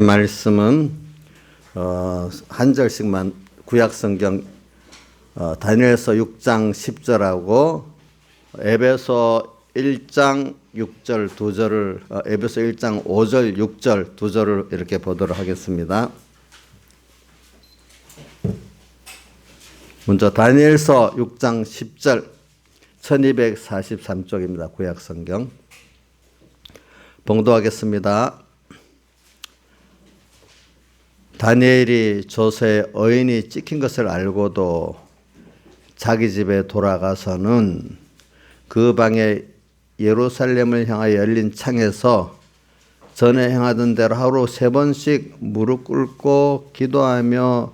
말씀은 한 절씩만 구약성경 다니엘서 6장 10절하고 에베소 1장 6절 두 절을 에베소 1장 5절 6절 두 절을 이렇게 보도록 하겠습니다. 먼저 다니엘서 6장 10절 1243쪽입니다. 구약성경 봉독하겠습니다. 다니엘이 조서에 어인이 찍힌 것을 알고도 자기 집에 돌아가서는 그 방에 예루살렘을 향하여 열린 창에서 전에 행하던 대로 하루 3번씩 무릎 꿇고 기도하며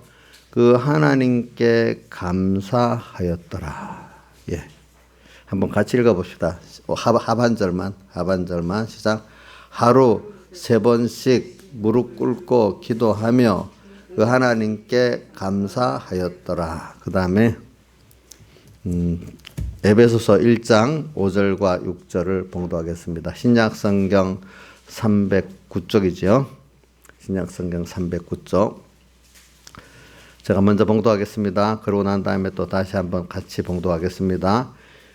그 하나님께 감사하였더라. 예, 한번 같이 읽어봅시다. 하반절만 시작. 하루 3번씩 무릎 꿇고 기도하며 그 하나님께 감사하였더라. 그 다음에 에베소서 1장 5절과 6절을 봉독하겠습니다. 신약성경 309쪽이죠. 신약성경 309쪽. 제가 먼저 봉독하겠습니다. 그러고 난 다음에 또 다시 한번 같이 봉독하겠습니다.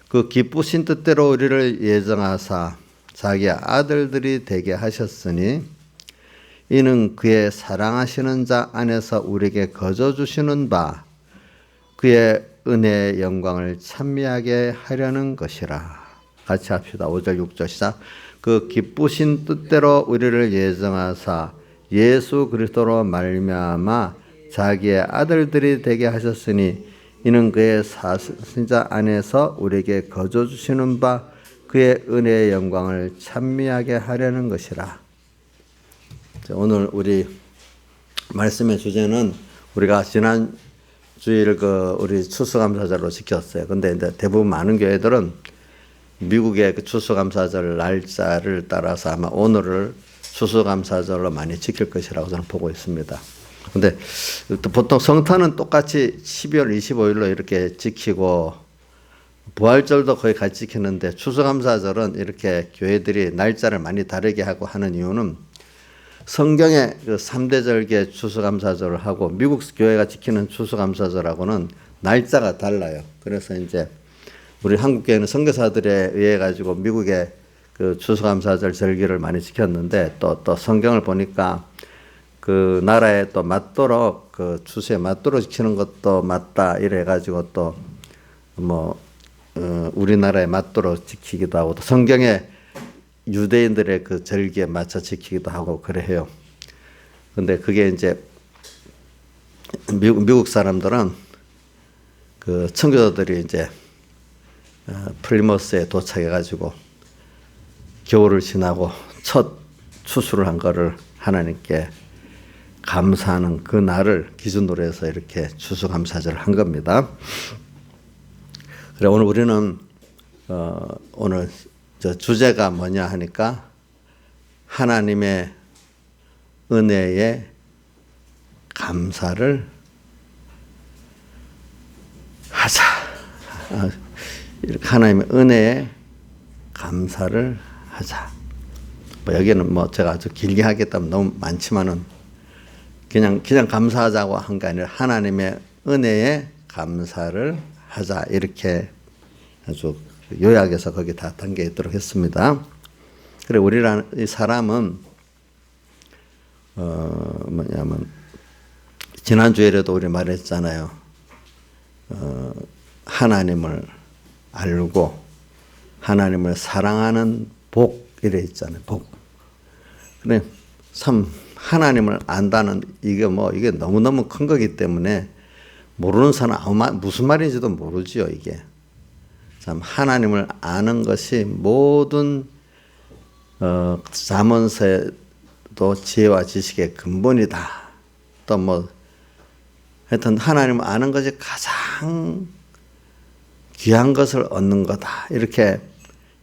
그 기쁘신 뜻대로 우리를 예정하사 자기 아들들이 되게 하셨으니 이는 그의 사랑하시는 자 안에서 우리에게 거저 주시는 바 그의 은혜의 영광을 찬미하게 하려는 것이라. 같이 합시다. 5절 6절 시작. 그 기쁘신 뜻대로 우리를 예정하사 예수 그리스도로 말미암아 자기의 아들들이 되게 하셨으니 이는 그의 사신 자 안에서 우리에게 거저 주시는 바 그의 은혜의 영광을 찬미하게 하려는 것이라. 오늘 우리 말씀의 주제는 우리가 지난 주일 우리 추수감사절로 지켰어요. 근데 이제 대부분 많은 교회들은 미국의 그 추수감사절 날짜를 따라서 아마 오늘을 추수감사절로 많이 지킬 것이라고 저는 보고 있습니다. 근데 보통 성탄은 똑같이 12월 25일로 이렇게 지키고 부활절도 거의 같이 지키는데 추수감사절은 이렇게 교회들이 날짜를 많이 다르게 하고 하는 이유는 성경의 그 3대 절기의 추수감사절을 하고 미국 교회가 지키는 추수감사절하고는 날짜가 달라요. 그래서 이제 우리 한국 교회는 선교사들에 의해 가지고 미국의 그 추수감사절 절기를 많이 지켰는데 또 성경을 보니까 그 나라에 또 맞도록 그 추수에 맞도록 지키는 것도 맞다 이래 가지고 또 우리나라에 맞도록 지키기도 하고 또 성경에 유대인들의 그 절기에 맞춰 지키기도 하고 그래 해요. 근데 그게 이제 미국 사람들은 그 청교도들이 이제 플리머스에 도착해 가지고 겨울을 지나고 첫 추수를 한 거를 하나님께 감사하는 그 날을 기준으로 해서 이렇게 추수감사절을 한 겁니다. 그래 오늘 우리는 오늘 주제가 뭐냐 하니까 하나님의 은혜에 감사를 하자. 하나님의 은혜에 감사를 하자. 여기는 제가 아주 길게 하겠다면 너무 많지만은 그냥 감사하자고 한 게 아니라 하나님의 은혜에 감사를 하자 이렇게 아주 요약해서 거기 다 담겨 있도록 했습니다. 그래 우리라는 이 사람은 뭐냐면 지난 주일에도 우리 말했잖아요. 하나님을 알고 하나님을 사랑하는 복 이래 있잖아요. 복. 그래 참 하나님을 안다는 이게 너무너무 큰 거기 때문에 모르는 사람 무슨 말인지도 모르지요 이게. 참 하나님을 아는 것이 모든 잠언서에도 지혜와 지식의 근본이다. 또 하여튼 하나님을 아는 것이 가장 귀한 것을 얻는 거다. 이렇게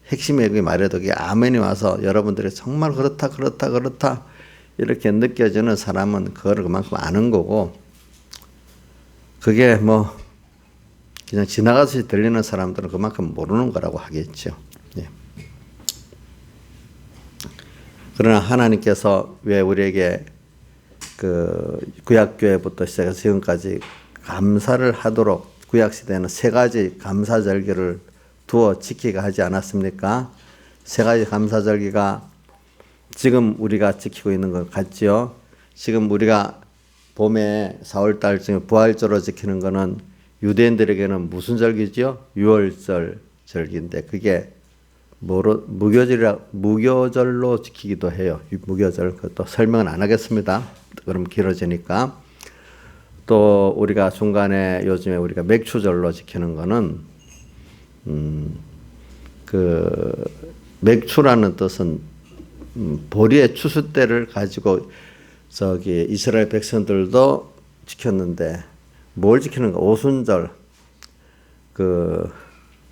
핵심에 말해도 이게 아멘이 와서 여러분들이 정말 그렇다 이렇게 느껴지는 사람은 그거를 그만큼 아는 거고 그게 그냥 지나가듯이 들리는 사람들은 그만큼 모르는 거라고 하겠죠. 예. 그러나 하나님께서 왜 우리에게 그 구약교회부터 시작해서 지금까지 감사를 하도록 구약 시대에는 세 가지 감사절기를 두어 지키게 하지 않았습니까? 세 가지 감사절기가 지금 우리가 지키고 있는 것 같지요? 지금 우리가 봄에 4월달쯤에 부활절로 지키는 거는 유대인들에게는 무슨 절기지요? 유월절 절기인데 그게 무교절로 지키기도 해요. 무교절 그것도 설명은 안 하겠습니다. 그럼 길어지니까. 또 우리가 중간에 요즘에 우리가 맥추절로 지키는 거는 그 맥추라는 뜻은 보리의 추수 때를 가지고 저기 이스라엘 백성들도 지켰는데 뭘 지키는가? 오순절. 그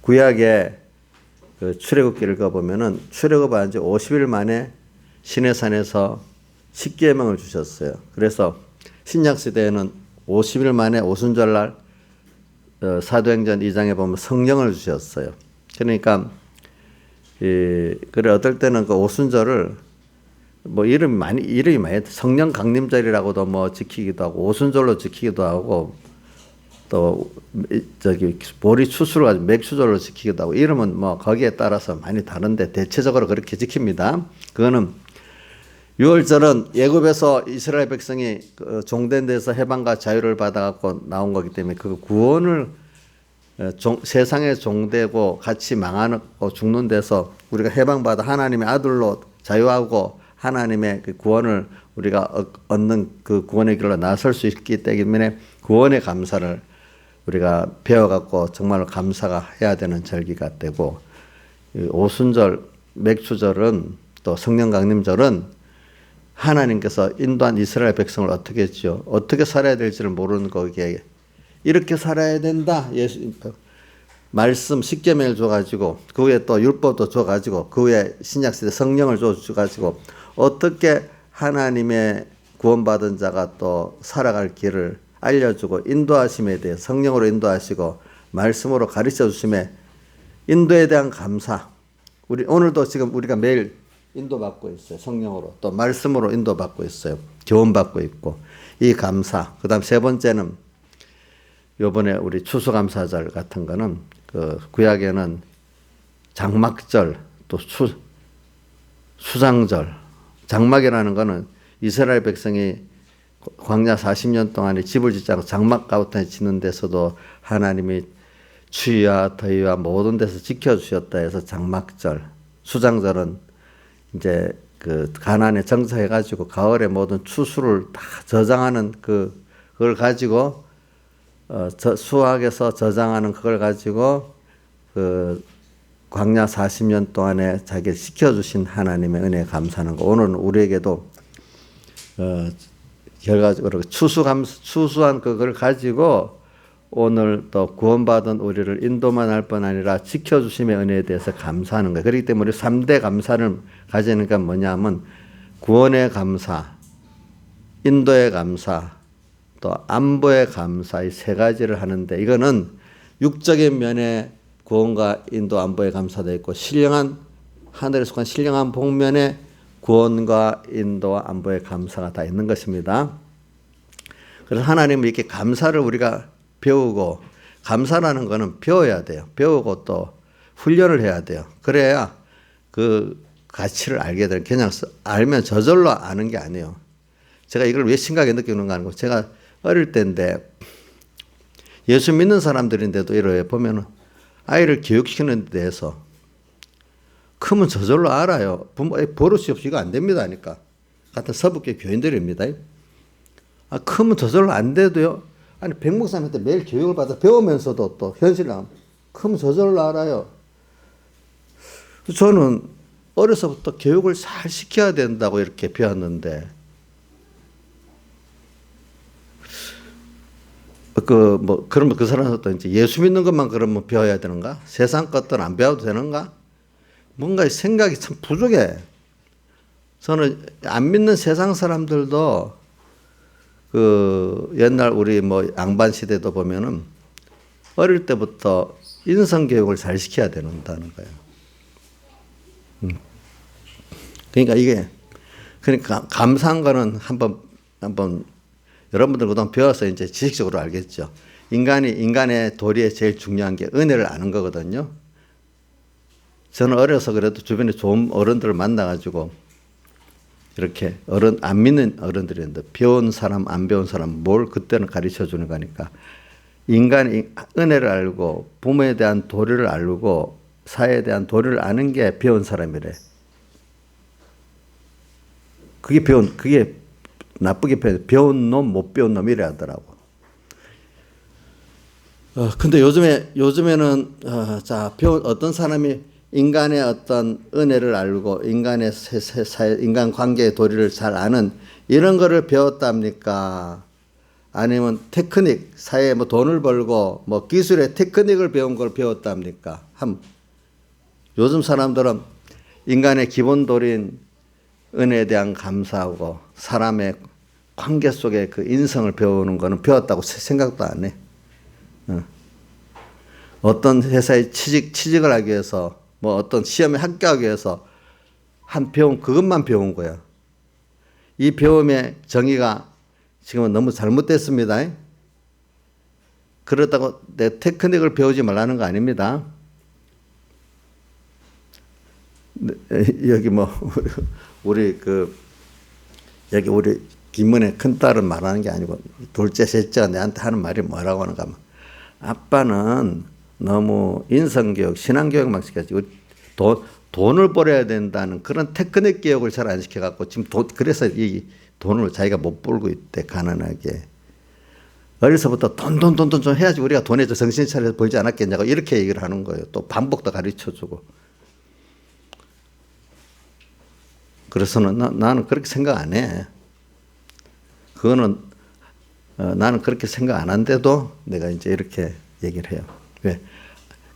구약에 그 출애굽기를 읽어보면은 출애굽한 지 50일 만에 시내산에서 십계명을 주셨어요. 그래서 신약 시대에는 50일 만에 오순절날 사도행전 2장에 보면 성령을 주셨어요. 그러니까 그래 어떨 때는 그 오순절을 뭐 이름이 많이 성령 강림절이라고도 뭐 지키기도 하고 오순절로 지키기도 하고 또 저기 보리 추수를 가지고 맥추절로 지키기도 하고 이름은 뭐 거기에 따라서 많이 다른데 대체적으로 그렇게 지킵니다. 그거는 6월절은 예굽에서 이스라엘 백성이 종된 데서 해방과 자유를 받아갖고 나온 거기 때문에 그 구원을 세상에 종되고 같이 망하고 죽는 데서 우리가 해방받아 하나님의 아들로 자유하고 하나님의 그 구원을 우리가 얻는 그 구원의 길로 나설 수 있기 때문에 구원의 감사를 우리가 배워갖고 정말로 감사가 해야 되는 절기가 되고 오순절, 맥추절은 또 성령 강림절은 하나님께서 인도한 이스라엘 백성을 어떻게 했죠? 어떻게 살아야 될지를 모르는 거기에 이렇게 살아야 된다. 예수 말씀 십계명을 줘가지고 그 후에 또 율법도 줘가지고 그 후에 신약시대 성령을 줘가지고 어떻게 하나님의 구원받은 자가 또 살아갈 길을 알려주고 인도하심에 대해 성령으로 인도하시고 말씀으로 가르쳐 주심에 인도에 대한 감사. 우리 오늘도 지금 우리가 매일 인도받고 있어요. 성령으로 또 말씀으로 인도받고 있어요. 교훈받고 있고 이 감사. 그다음 세 번째는 요번에 우리 추수감사절 같은 거는 그 구약에는 장막절 또 수장절. 장막이라는 거는 이스라엘 백성이 광야 40년 동안에 집을 짓지 않고 장막 가운데 짓는 데서도 하나님이 추위와 더위와 모든 데서 지켜주셨다 해서 장막절. 수장절은 이제 그 가나안에 정착해가지고 가을에 모든 추수를 다 저장하는 그걸 가지고 수확에서 저장하는 그걸 가지고 그 광야 40년 동안에 자기를 지켜주신 하나님의 은혜에 감사하는 거. 오늘은 우리에게도 결과적으로 추수한 그걸 가지고 오늘 또 구원받은 우리를 인도만 할 뿐 아니라 지켜주심의 은혜에 대해서 감사하는 거예요. 그렇기 때문에 우리 3대 감사를 가지는 게 뭐냐면 구원의 감사, 인도의 감사, 또 안보의 감사 이 세 가지를 하는데 이거는 육적인 면에 구원과 인도 안보의 감사도 있고 신령한 하늘에 속한 신령한 복면에 구원과 인도와 안보의 감사가 다 있는 것입니다. 그래서 하나님은 이렇게 감사를 우리가 배우고 감사라는 거는 배워야 돼요. 배우고 또 훈련을 해야 돼요. 그래야 그 가치를 알게 돼요. 그냥 알면 저절로 아는 게 아니에요. 제가 이걸 왜 심각하게 느끼는 거 아니고 제가 어릴 때인데 예수 믿는 사람들인데도 이래 보면은 아이를 교육시키는 데 대해서 크면 저절로 알아요. 부모 버릇이 없이 이거 안 됩니다 하니까 같은 서북계 교인들입니다. 크면 저절로 안 돼도요. 아니 백목사님한테 매일 교육을 받아 배우면서도 또 현실을 크면 저절로 알아요. 저는 어려서부터 교육을 잘 시켜야 된다고 이렇게 배웠는데 그러면 그 사람한테 이제 예수 믿는 것만 그러면 배워야 되는가? 세상 것들은 안 배워도 되는가? 뭔가 생각이 참 부족해. 저는 안 믿는 세상 사람들도 그 옛날 우리 뭐 양반 시대도 보면은 어릴 때부터 인성 교육을 잘 시켜야 된다는 거예요. 그러니까 이게 그러니까 감사한 거는 한번 한번 여러분들 그동안 배워서 이제 지식적으로 알겠죠. 인간의 도리에 제일 중요한 게 은혜를 아는 거거든요. 저는 어려서 그래도 주변에 좋은 어른들을 만나가지고 이렇게 안 믿는 어른들이었는데 배운 사람, 안 배운 사람 뭘 그때는 가르쳐 주는 거니까 인간이 은혜를 알고 부모에 대한 도리를 알고 사회에 대한 도리를 아는 게 배운 사람이래. 그게 나쁘게 배운 놈, 못 배운 놈 이래 하더라고. 근데 요즘에는, 어떤 사람이 인간의 어떤 은혜를 알고 인간의 인간 관계의 도리를 잘 아는 이런 거를 배웠답니까? 아니면 테크닉, 사회에 뭐 돈을 벌고 뭐 기술의 테크닉을 배운 걸 배웠답니까? 요즘 사람들은 인간의 기본 도리인 은혜에 대한 감사하고 사람의 관계 속의 그 인성을 배우는 거는 배웠다고 생각도 안 해. 어떤 회사에 취직을 하기 위해서 뭐 어떤 시험에 합격하기 위해서 그것만 배운 거야. 이 배움의 정의가 지금은 너무 잘못됐습니다. 그렇다고 내 테크닉을 배우지 말라는 거 아닙니다. 여기 여기 우리 김문의 큰딸은 말하는 게 아니고 둘째, 셋째가 내한테 하는 말이 뭐라고 하는가 하면 아빠는 너무 인성교육, 신앙교육만 시켜가지고 돈을 벌어야 된다는 그런 테크닉 교육을 잘 안 시켜갖고 지금 그래서 이 돈을 자기가 못 벌고 있대, 가난하게. 어려서부터 돈 좀 해야지 우리가 돈에 정신 차려서 벌지 않았겠냐고 이렇게 얘기를 하는 거예요. 또 반복도 가르쳐주고. 그래서는 나는 그렇게 생각 안 해. 그거는 나는 그렇게 생각 안 한데도 내가 이제 이렇게 얘기를 해요. 왜?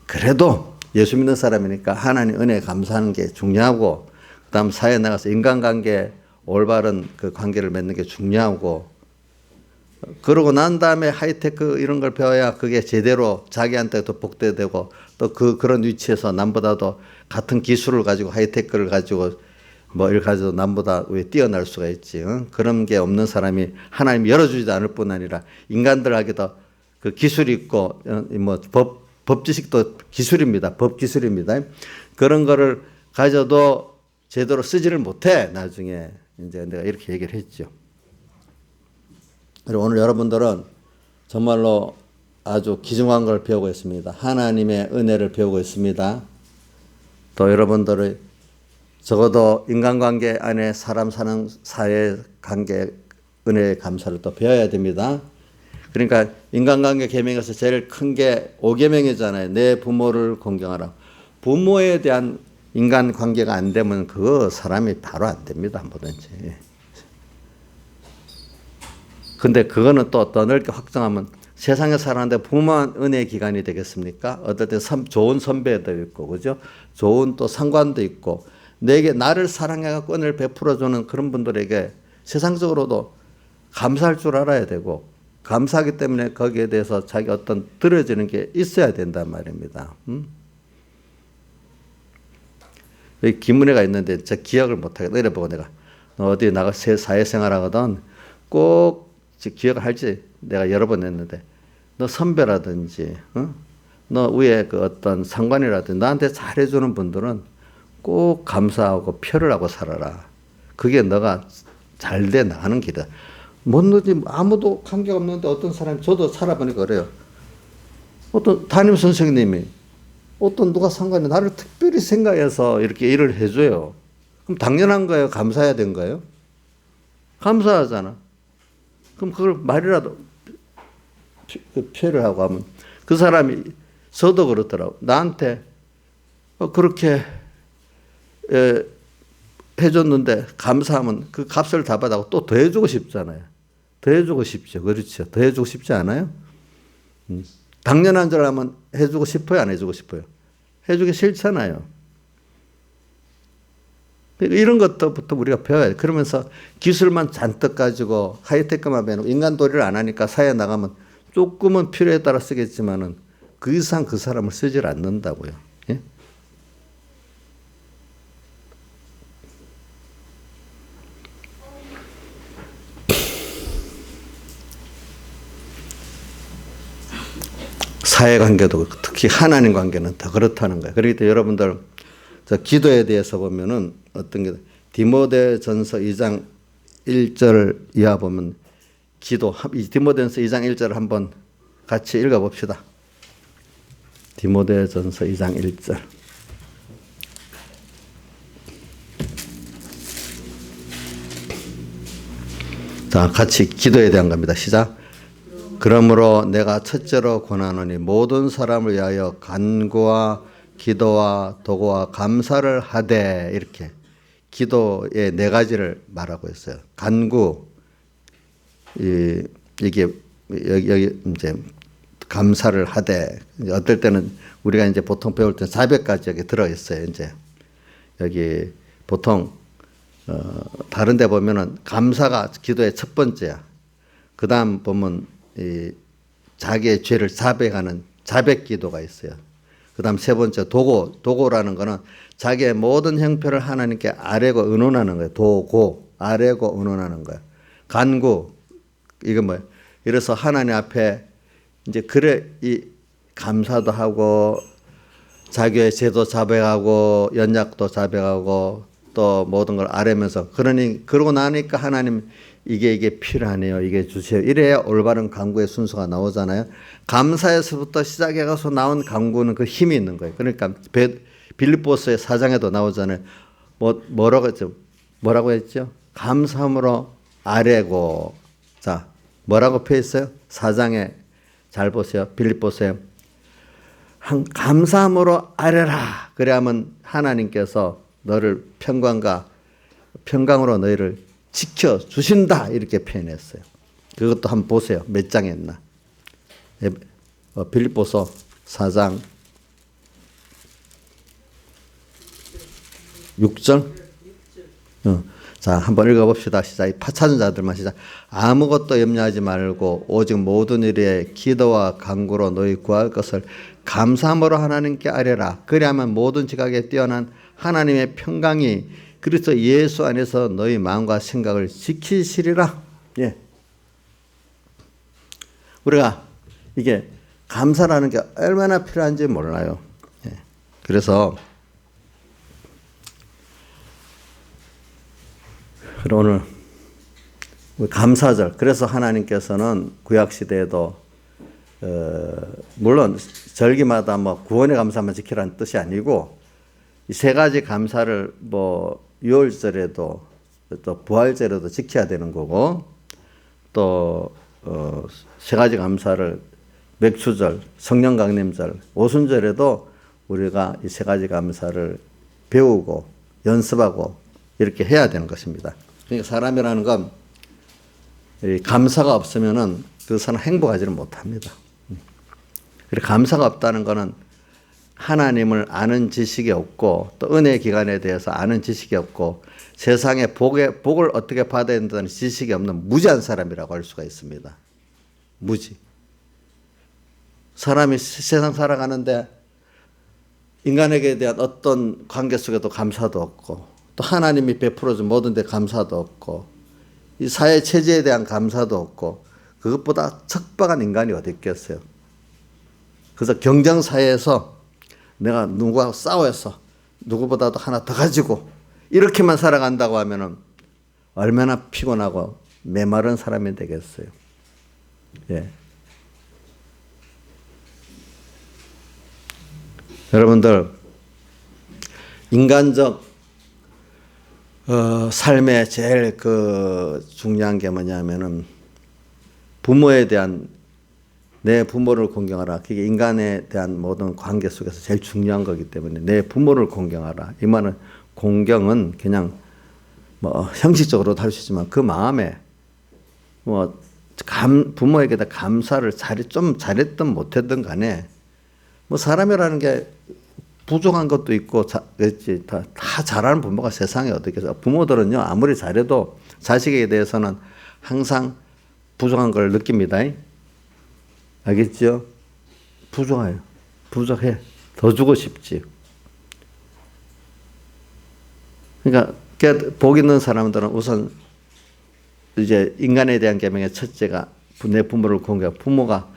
그래도 예수 믿는 사람이니까 하나님 은혜에 감사하는 게 중요하고 그다음 사회에 나가서 인간관계 올바른 그 관계를 맺는 게 중요하고 그러고 난 다음에 하이테크 이런 걸 배워야 그게 제대로 자기한테도 복되되고 또 그런 위치에서 남보다도 같은 기술을 가지고 하이테크를 가지고 뭐 이걸 가지고 남보다 왜 뛰어날 수가 있지. 그런 게 없는 사람이 하나님이 열어주지도 않을 뿐 아니라 인간들에게도 그 기술이 있고 뭐 법 지식도 기술입니다. 법 기술입니다. 그런 거를 가져도 제대로 쓰지를 못해. 나중에 이제 내가 이렇게 얘기를 했죠. 그리고 오늘 여러분들은 정말로 아주 귀중한 걸 배우고 있습니다. 하나님의 은혜를 배우고 있습니다. 또 여러분들의 적어도 인간관계 안에 사람 사는 사회관계 은혜의 감사를 또 배워야 됩니다. 그러니까 인간관계 계명에서 제일 큰 게 5계명이잖아요. 내 부모를 공경하라. 부모에 대한 인간관계가 안 되면 그거 사람이 바로 안 됩니다. 뭐든지. 근데 그거는 또 넓게 확장하면 세상에 살았는데 부모만 은혜의 기간이 되겠습니까? 어떨 때 좋은 선배도 있고, 그죠? 좋은 또 상관도 있고, 나를 사랑해갖고 은혜를 베풀어주는 그런 분들에게 세상적으로도 감사할 줄 알아야 되고, 감사하기 때문에 거기에 대해서 자기 어떤 들어지는 게 있어야 된단 말입니다. 여기 김은혜가 있는데 제 기억을 못하겠다. 이래보고 내가 어디 나가 사회생활 하거든 꼭 기억을 할지 내가 여러 번 했는데 너 선배라든지 너 위에 그 어떤 상관이라든지 나한테 잘해주는 분들은 꼭 감사하고 표를 하고 살아라. 그게 너가 잘 돼 나가는 길이다. 못 넣지 아무도 관계가 없는데 어떤 사람이 저도 살아보니까 그래요. 어떤 담임 선생님이 어떤 누가 상관이 나를 특별히 생각해서 이렇게 일을 해줘요. 그럼 당연한 거예요? 감사해야 된 거예요? 감사하잖아. 그럼 그걸 말이라도 표를 하고 하면 그 사람이 저도 그렇더라고. 나한테 그렇게 해줬는데 감사하면 그 값을 다 받아고 또 더 해주고 싶잖아요. 더 해주고 싶죠. 그렇죠. 더 해주고 싶지 않아요? 당연한 줄 알면 해주고 싶어요? 안 해주고 싶어요? 해주기 싫잖아요. 이런 것부터 우리가 배워야 돼. 그러면서 기술만 잔뜩 가지고 하이테크만 배우고 인간 도리를 안 하니까 사회에 나가면 조금은 필요에 따라 쓰겠지만은 그 이상 그 사람을 쓰질 않는다고요. 예? 사회 관계도 특히 하나님 관계는 더 그렇다는 거예요. 그렇기 때문에 여러분들 저 기도에 대해서 보면은 어떤 게 디모데전서 2장 1절 이하 보면 기도, 디모데전서 2장 1절을 한번 같이 읽어봅시다. 디모데전서 2장 1절. 자, 같이 기도에 대한 겁니다. 시작. 그러므로 내가 첫째로 권하노니 모든 사람을 위하여 간구와 기도와 도구와 감사를 하되, 이렇게 기도의 네 가지를 말하고 있어요. 간구, 이게 여기 이제 감사를 하되, 어떨 때는 우리가 이제 보통 배울 때 400가지 여기 들어 있어요. 이제 여기 보통 다른 데 보면은 감사가 기도의 첫 번째야. 그 다음 보면 자기의 죄를 자백하는 자백 기도가 있어요. 그 다음 세 번째 도고라는 거는 자기의 모든 형편을 하나님께 아뢰고 의논하는 거예요. 도고, 아뢰고 의논하는 거예요. 간구, 이건 뭐예요? 이래서 하나님 앞에 이제 그래 이 감사도 하고 자기의 죄도 자백하고 연약도 자백하고 또 모든 걸 아뢰면서 그러고 나니까 하나님 이게 필요하네요. 이게 주세요. 이래야 올바른 간구의 순서가 나오잖아요. 감사에서부터 시작해가서 나온 간구는 그 힘이 있는 거예요. 그러니까 빌립보서의 4장에도 나오잖아요. 뭐라고 했죠? 감사함으로 아뢰고. 자, 뭐라고 표했어요? 4장에 잘 보세요. 빌립보서에 감사함으로 아뢰라. 그래야만 하나님께서 너를 평강으로 너희를 지켜주신다. 이렇게 표현했어요. 그것도 한번 보세요. 몇 장에 있나. 빌립보서 4장 6절. 자, 한번 읽어봅시다. 시작. 이 찾은 자들만 시작. 아무것도 염려하지 말고 오직 모든 일에 기도와 간구로 너희 구할 것을 감사함으로 하나님께 아뢰라. 그리하면 모든 지각에 뛰어난 하나님의 평강이 그리스도 예수 안에서 너희 마음과 생각을 지키시리라. 예. 우리가 이게 감사라는 게 얼마나 필요한지 몰라요. 예. 그래서 오늘 감사절. 그래서 하나님께서는 구약 시대에도 물론 절기마다 뭐 구원의 감사만 지키라는 뜻이 아니고 이 세 가지 감사를 뭐 유월절에도 또 부활절에도 지켜야 되는 거고 또 세 가지 감사를 맥주절, 성령강림절, 오순절에도 우리가 이 세 가지 감사를 배우고 연습하고 이렇게 해야 되는 것입니다. 그러니까 사람이라는 건 감사가 없으면은 그 사람 행복하지는 못합니다. 그리고 감사가 없다는 것은 하나님을 아는 지식이 없고 또 은혜 기간에 대해서 아는 지식이 없고 세상의 복을 어떻게 받아야 된다는 지식이 없는 무지한 사람이라고 할 수가 있습니다. 무지. 사람이 세상 살아가는데 인간에게 대한 어떤 관계 속에도 감사도 없고 또 하나님이 베풀어준 모든 데 감사도 없고 이 사회 체제에 대한 감사도 없고 그것보다 척박한 인간이 어디 있겠어요. 그래서 경쟁사회에서 내가 누구하고 싸워서 누구보다도 하나 더 가지고 이렇게만 살아간다고 하면은 얼마나 피곤하고 메마른 사람이 되겠어요. 예. 여러분들 인간적 삶의 제일 중요한 게 뭐냐면은 부모에 대한 내 부모를 공경하라. 그게 인간에 대한 모든 관계 속에서 제일 중요한 거기 때문에 내 부모를 공경하라. 이 말은 공경은 그냥 뭐 형식적으로도 할 수 있지만 그 마음에 뭐 부모에게 다 감사를 좀 잘했든 못했든 간에 뭐 사람이라는 게 부족한 것도 있고 다 잘하는 부모가 세상에 어떻게 해서 부모들은요 아무리 잘해도 자식에 대해서는 항상 부족한 걸 느낍니다. 알겠죠? 부족해요. 부족해. 더 주고 싶지. 그러니까 복 있는 사람들은 우선 이제 인간에 대한 계명의 첫째가 내 부모를 공경하고 부모가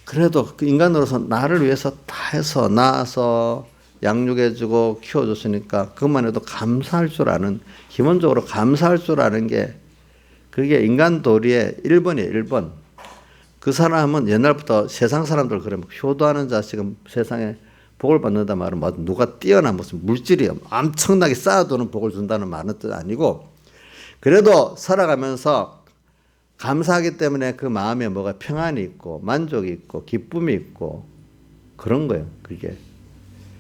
그래도 그 인간으로서 나를 위해서 다 해서 낳아서 양육해주고 키워줬으니까 그것만 해도 감사할 줄 아는, 기본적으로 감사할 줄 아는 게 그게 인간 도리의 1번이에요. 1번. 그 사람은 옛날부터 세상 사람들 그러면 효도하는 자식은 세상에 복을 받는다 말은 뭐 누가 뛰어난 무슨 물질이 엄청나게 쌓아두는 복을 준다는 말은 뜻 아니고, 그래도 살아가면서 감사하기 때문에 그 마음에 뭐가 평안이 있고 만족이 있고 기쁨이 있고 그런 거예요. 그게.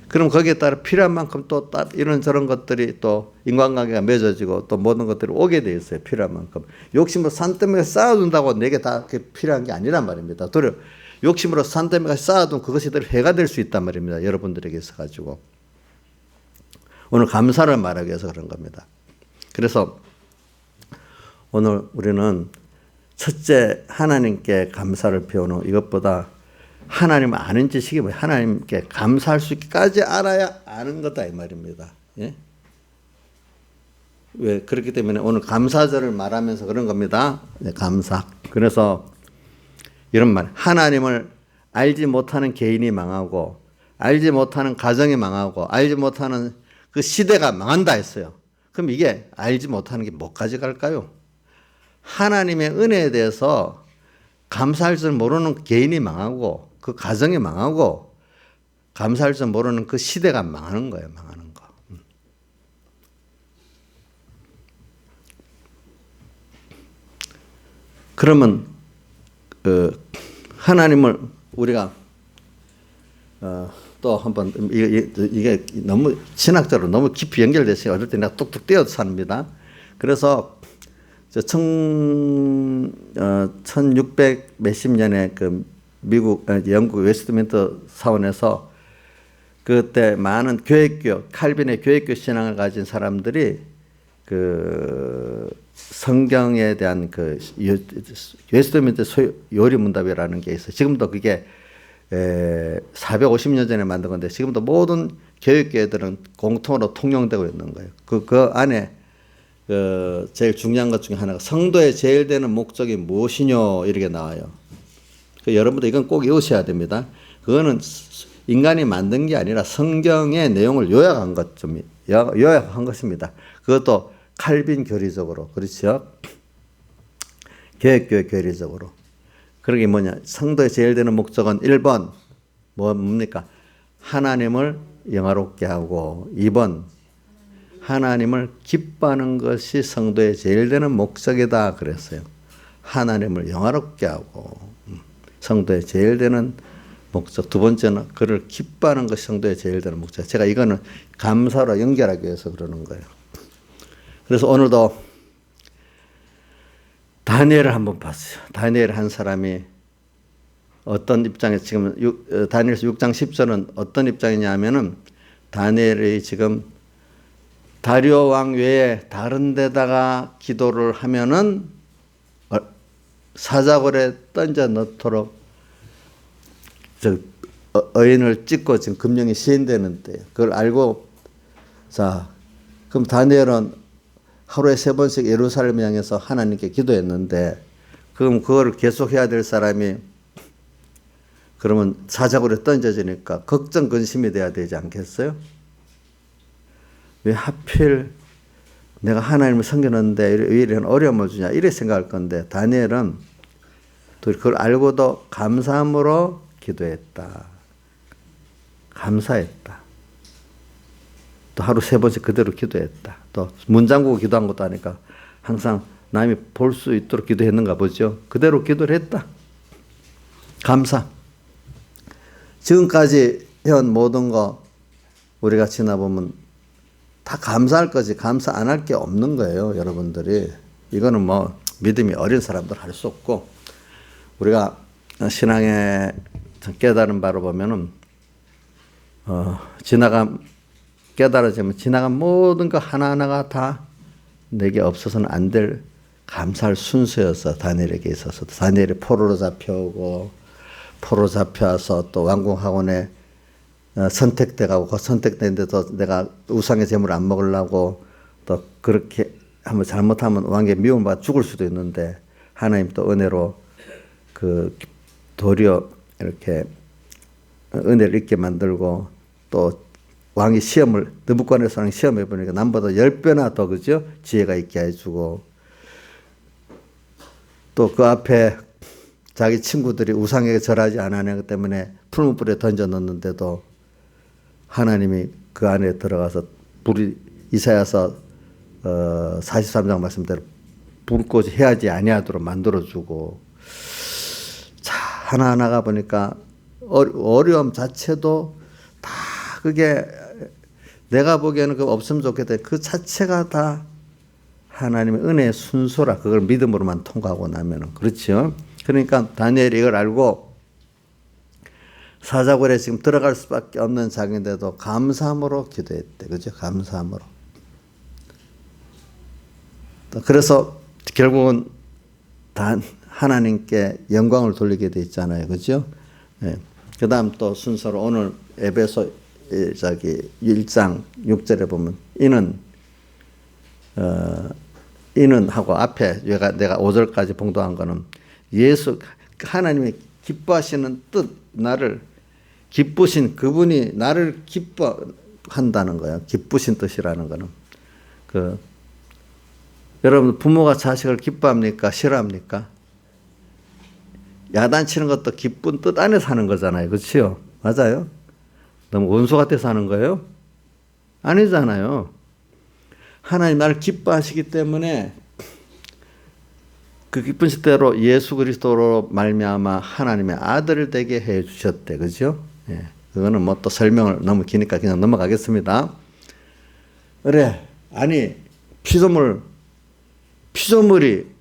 그럼 거기에 따라 필요한 만큼 또 이런저런 것들이 또 인간관계가 맺어지고 또 모든 것들이 오게 돼 있어요. 필요한 만큼. 욕심으로 산더미가 쌓아둔다고 내게 다 필요한 게 아니란 말입니다. 도리어 욕심으로 산더미가 쌓아둔 그것이 늘 해가 될 수 있단 말입니다. 여러분들에게 있어가지고. 오늘 감사를 말하기 위해서 그런 겁니다. 그래서 오늘 우리는 첫째 하나님께 감사를 배우는 이것보다 하나님을 아는 지식이 뭐예요? 하나님께 감사할 수 있기까지 알아야 아는 거다 이 말입니다. 예? 왜 그렇기 때문에 오늘 감사절을 말하면서 그런 겁니다. 네, 감사. 그래서 이런 말, 하나님을 알지 못하는 개인이 망하고 알지 못하는 가정이 망하고 알지 못하는 그 시대가 망한다 했어요. 그럼 이게 알지 못하는 게 뭐까지 갈까요? 하나님의 은혜에 대해서 감사할 줄 모르는 개인이 망하고 그 가정이 망하고 감사할 줄 모르는 그 시대가 망하는 거예요. 망하는 거. 그러면 하나님을 우리가 또 한번 이게 너무 신학적으로 너무 깊이 연결됐어요. 어릴 때 내가 뚝뚝 떼어서 삽니다. 그래서 1600 몇십 년에 그 미국, 영국 웨스트민스터 사원에서 그때 많은 교회교, 칼빈의 교회교 신앙을 가진 사람들이 그 성경에 대한 그 웨스트민스터 요리문답이라는 게 있어요. 지금도 그게 450년 전에 만든 건데 지금도 모든 교회교회들은 공통으로 통용되고 있는 거예요. 그 안에 제일 중요한 것 중에 하나가 성도의 제일 되는 목적이 무엇이뇨 이렇게 나와요. 여러분들 이건 꼭 외우셔야 됩니다. 그거는 인간이 만든 게 아니라 성경의 내용을 요약한 것입니다. 그것도 칼빈 교리적으로, 그렇죠? 개혁교회 교리적으로. 그러게 뭐냐? 성도의 제일 되는 목적은 1번 뭡니까? 하나님을 영화롭게 하고 2번 하나님을 기뻐하는 것이 성도의 제일 되는 목적이다 그랬어요. 하나님을 영화롭게 하고 성도의 제일 되는 목적. 두 번째는 그를 기뻐하는 것이 성도의 제일 되는 목적. 제가 이거는 감사로 연결하기 위해서 그러는 거예요. 그래서 오늘도 다니엘을 한번 봤어요. 다니엘 한 사람이 어떤 입장에 지금 다니엘서 6장 10절은 어떤 입장이냐면은 다니엘이 지금 다리오 왕 외에 다른 데다가 기도를 하면은 사자굴에 던져 넣도록 의인을 찍고 지금 금령이 시행되는데 그걸 알고 자 그럼 다니엘은 하루에 3번씩 예루살렘 향해서 하나님께 기도했는데 그럼 그걸 계속해야 될 사람이 그러면 사자굴에 던져지니까 걱정 근심이 돼야 되지 않겠어요? 왜 하필 내가 하나님을 섬겼는데 왜 이런 어려움을 주냐 이래 생각할 건데 다니엘은 또 그걸 알고도 감사함으로 기도했다. 감사했다. 또 하루 3번씩 그대로 기도했다. 또 문 잠그고 기도한 것도 아니까 항상 남이 볼 수 있도록 기도했는가 보죠. 그대로 기도를 했다. 감사. 지금까지 해온 모든 거 우리가 지나보면 다 감사할 거지 감사 안 할 게 없는 거예요. 여러분들이. 이거는 뭐 믿음이 어린 사람들 할 수 없고 우리가 신앙의 깨달은 바로 보면은 깨달아지면 지나간 모든 거 하나하나가 다 내게 없어서는 안 될 감사할 순서였어. 다니엘에게 있어서. 다니엘이 포로로 잡혀오고 포로 잡혀와서 또 왕궁학원에 선택돼 가고 그 선택된데도 내가 우상의 재물을 안 먹으려고 또 그렇게 한번 잘못하면 왕의 미움을 받아 죽을 수도 있는데 하나님 또 은혜로 그 도리어 이렇게 은혜를 있게 만들고 또 왕이 시험을 느부갓네살왕이 시험해 보니까 남보다 10배나 더 그죠? 지혜가 있게 해주고 또 그 앞에 자기 친구들이 우상에게 절하지 않았기 때문에 푸른 불에 던져 넣는데도 하나님이 그 안에 들어가서 불이 이사야서 43장 말씀대로 불꽃이 해하지 아니하도록 만들어주고 자 하나하나가 보니까 어려움 자체도 다 그게 내가 보기에는 그 없으면 좋겠다. 그 자체가 다 하나님의 은혜의 순서라. 그걸 믿음으로만 통과하고 나면은 그렇죠. 그러니까 다니엘이 이걸 알고 사자굴에 지금 들어갈 수밖에 없는 자기인데도 감사함으로 기도했대. 그죠? 감사함으로. 그래서 결국은 하나님께 영광을 돌리게 돼 있잖아요. 그죠? 네. 그 다음 또 순서로 오늘 에베소 1장 6절에 보면 이는 하고 앞에 내가 5절까지 봉독한 거는 예수 하나님이 기뻐하시는 뜻 나를 기쁘신 그분이 나를 기뻐한다는 거예요. 기쁘신 뜻이라는 거는 여러분 부모가 자식을 기뻐합니까? 싫어합니까? 야단치는 것도 기쁜 뜻 안에서 하는 거잖아요. 그렇죠? 맞아요? 너무 원수 같아서 하는 거예요? 아니잖아요. 하나님 나를 기뻐하시기 때문에 그 기쁜 뜻대로 예수 그리스도로 말미암아 하나님의 아들을 되게 해 주셨대. 그죠? 예. 그거는 뭐 또 설명을 너무 기니까 그냥 넘어가겠습니다. 그래. 아니 피조물이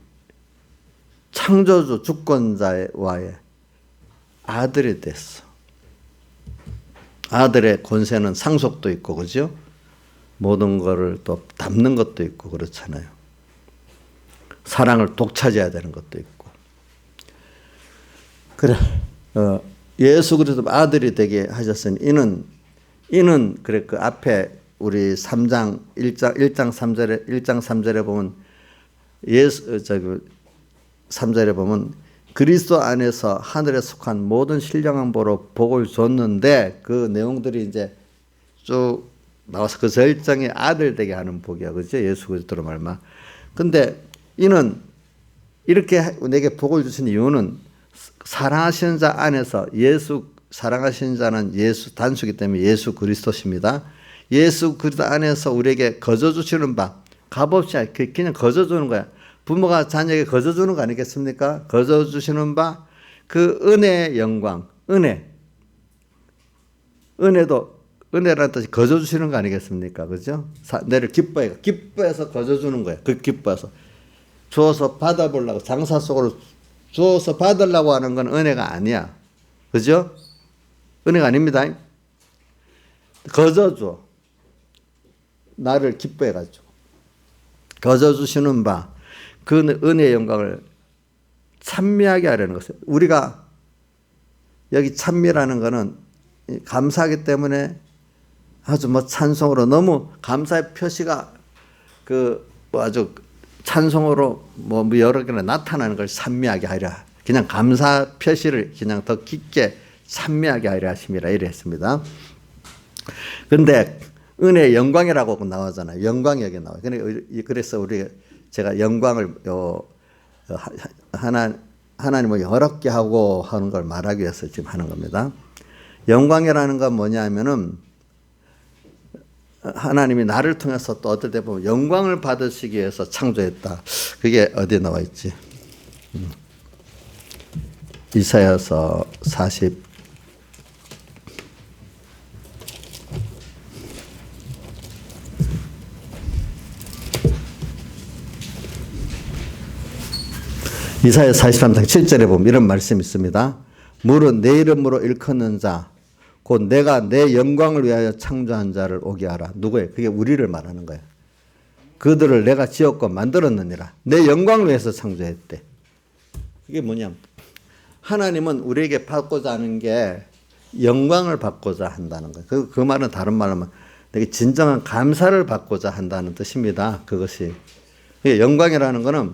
창조주 주권자와의 아들이 됐어. 아들의 권세는 상속도 있고 그죠? 모든 거를 또 담는 것도 있고 그렇잖아요. 사랑을 독차지해야 되는 것도 있고. 그래. 예수 그리스도 아들이 되게 하셨으니 이는 그래 그 앞에 우리 3장 1장 3절에 보면 예수 3절에 보면 그리스도 안에서 하늘에 속한 모든 신령한 보로 복을 줬는데 그 내용들이 이제 쭉 나와서 그 절정의 아들 되게 하는 복이야. 그죠? 예수 그리스도로 말마. 근데 이는 이렇게 내게 복을 주신 이유는 사랑하시는 자 안에서 사랑하시는 자는 예수 단수기 때문에 예수 그리스도십니다. 예수 그리스도 안에서 우리에게 거저 주시는 바 값없이 그냥 거저 주는 거야. 부모가 자녀에게 거저 주는 거 아니겠습니까? 거저 주시는 바 그 은혜의 영광, 은혜도 은혜라는 뜻이 거저 주시는 거 아니겠습니까? 그죠? 내를 기뻐해서 거저 주는 거야. 그 기뻐해서 주어서 받아보려고 장사 속으로 주어서 받으려고 하는 건 은혜가 아니야. 그죠? 은혜가 아닙니다. 거저 줘. 나를 기뻐해가지고 거저 주시는 바 그 은혜의 영광을 찬미하게 하려는 것이에요. 우리가 여기 찬미라는 거는 감사하기 때문에 아주 찬송으로 너무 감사의 표시가 아주 찬송으로 여러 개나 나타나는 걸 찬미하게 하리라. 그냥 감사 표시를 그냥 더 깊게 찬미하게 하리라 하심이라 이래 했습니다. 근데 은혜의 영광이라고 나오잖아요. 영광이 여기 나와요. 그래서 제가 영광을 하나님을 어렵게 하고 하는 걸 말하기 위해서 지금 하는 겁니다. 영광이라는 건 뭐냐면은 하나님이 나를 통해서 또 어떨 때 보면 영광을 받으시기 위해서 창조했다. 그게 어디에 나와 있지? 이사야서 43장 7절에 보면 이런 말씀이 있습니다. 물은 내 이름으로 일컫는 자 곧 내가 내 영광을 위하여 창조한 자를 오게 하라. 누구예요? 그게 우리를 말하는 거예요. 그들을 내가 지었고 만들었느니라. 내 영광을 위해서 창조했대. 그게 뭐냐면 하나님은 우리에게 받고자 하는 게 영광을 받고자 한다는 거예요. 그 말은 다른 말로 하면 되게 진정한 감사를 받고자 한다는 뜻입니다. 그것이. 영광이라는 거는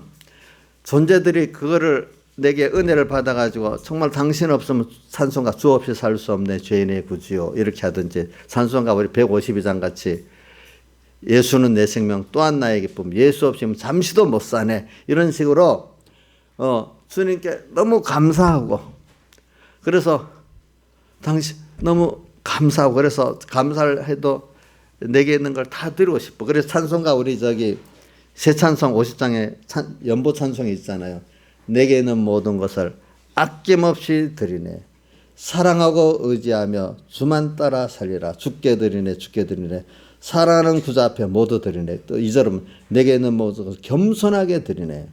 존재들이 그거를 내게 은혜를 받아가지고 정말 당신 없으면 산송가 주 없이 살 수 없네 죄인의 구주요 이렇게 하든지 산송가 우리 152장 같이 예수는 내 생명 또한 나의 기쁨 예수 없이면 잠시도 못 사네 이런 식으로 주님께 너무 감사하고 그래서 당신 너무 감사하고 그래서 감사를 해도 내게 있는 걸 다 드리고 싶어. 그래서 찬송가 우리 새 찬송 50장에 연보 찬송이 있잖아요. 내게 있는 모든 것을 아낌없이 드리네. 사랑하고 의지하며 주만 따라 살리라. 주께 드리네 주께 드리네. 사랑하는 구주 앞에 모두 드리네. 또 2절은 내게 있는 모든 것을 겸손하게 드리네.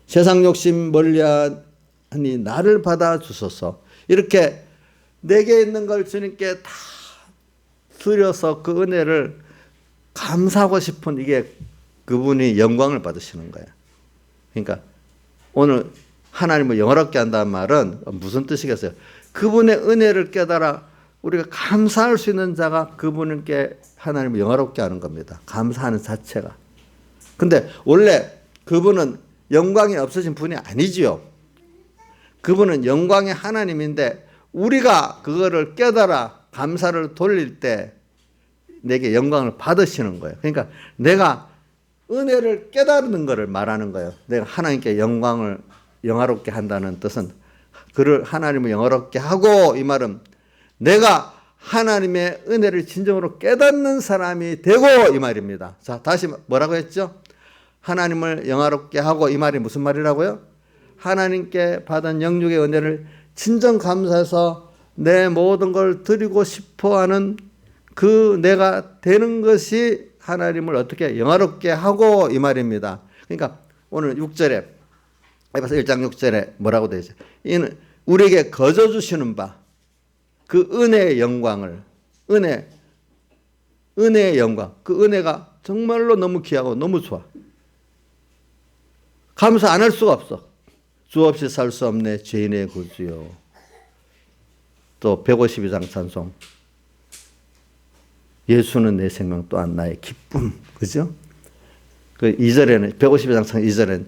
세상 욕심 멀리하니 나를 받아주소서. 이렇게 내게 있는 걸 주님께 다 드려서 그 은혜를 감사하고 싶은 이게 그분이 영광을 받으시는 거예요. 그러니까 오늘 하나님을 영화롭게 한다는 말은 무슨 뜻이겠어요? 그분의 은혜를 깨달아 우리가 감사할 수 있는 자가 그분께 하나님을 영화롭게 하는 겁니다. 감사하는 자체가. 근데 원래 그분은 영광이 없으신 분이 아니지요. 그분은 영광의 하나님인데 우리가 그거를 깨달아 감사를 돌릴 때 내게 영광을 받으시는 거예요. 그러니까 내가 은혜를 깨달는 것을 말하는 거예요. 내가 하나님께 영광을 영화롭게 한다는 뜻은 그를 하나님을 영화롭게 하고 이 말은 내가 하나님의 은혜를 진정으로 깨닫는 사람이 되고 이 말입니다. 자, 다시 뭐라고 했죠? 하나님을 영화롭게 하고 이 말이 무슨 말이라고요? 하나님께 받은 영육의 은혜를 진정 감사해서 내 모든 걸 드리고 싶어하는 그 내가 되는 것이 하나님을 어떻게 영화롭게 하고 이 말입니다. 그러니까 오늘 6절에 에베소 1장 6절에 뭐라고 되어 있어요? 이는 우리에게 거저 주시는 바 그 은혜의 영광을 은혜의 영광 그 은혜가 정말로 너무 귀하고 너무 좋아. 감사 안 할 수가 없어. 주 없이 살 수 없네 죄인의 구주요. 또 152장 찬송 예수는 내 생명 또한 나의 기쁨. 그죠? 그 2절에는 152장 찬송 2절에는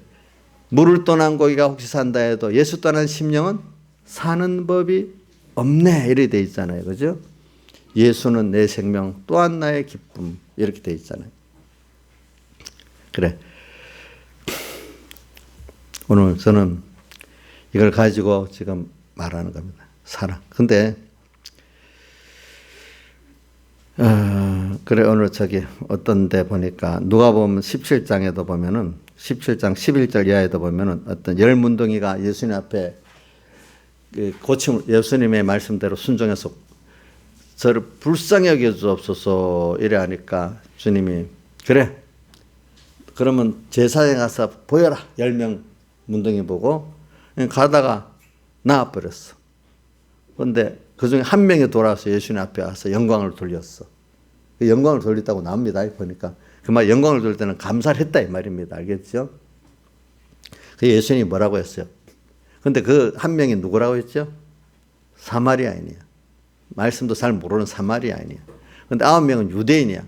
물을 떠난 고기가 혹시 산다 해도 예수 떠난 심령은 사는 법이 없네 이렇게 돼 있잖아요. 그죠? 예수는 내 생명 또한 나의 기쁨 이렇게 돼 있잖아요. 그래. 오늘 저는 이걸 가지고 지금 말하는 겁니다. 사랑. 근데 그래 오늘 어떤 데 보니까 누가복음 17장에도 보면은 17장 11절 이하에도 보면은 어떤 열 문둥이가 예수님 앞에 고침 예수님의 말씀대로 순종해서 저를 불쌍히 여겨 주옵소서 이래 하니까 주님이 그래 그러면 제사장에 가서 보여라 10명 문둥이 보고 가다가 나와버렸어. 그런데 그중에 한 명이 돌아와서 예수님 앞에 와서 영광을 돌렸어. 그 영광을 돌렸다고 나옵니다. 보니까 그 말 영광을 돌릴 때는 감사를 했다 이 말입니다. 알겠죠? 그 예수님이 뭐라고 했어요? 근데 그 한 명이 누구라고 했죠? 사마리아인이야. 말씀도 잘 모르는 사마리아인이야. 근데 9명은 유대인이야.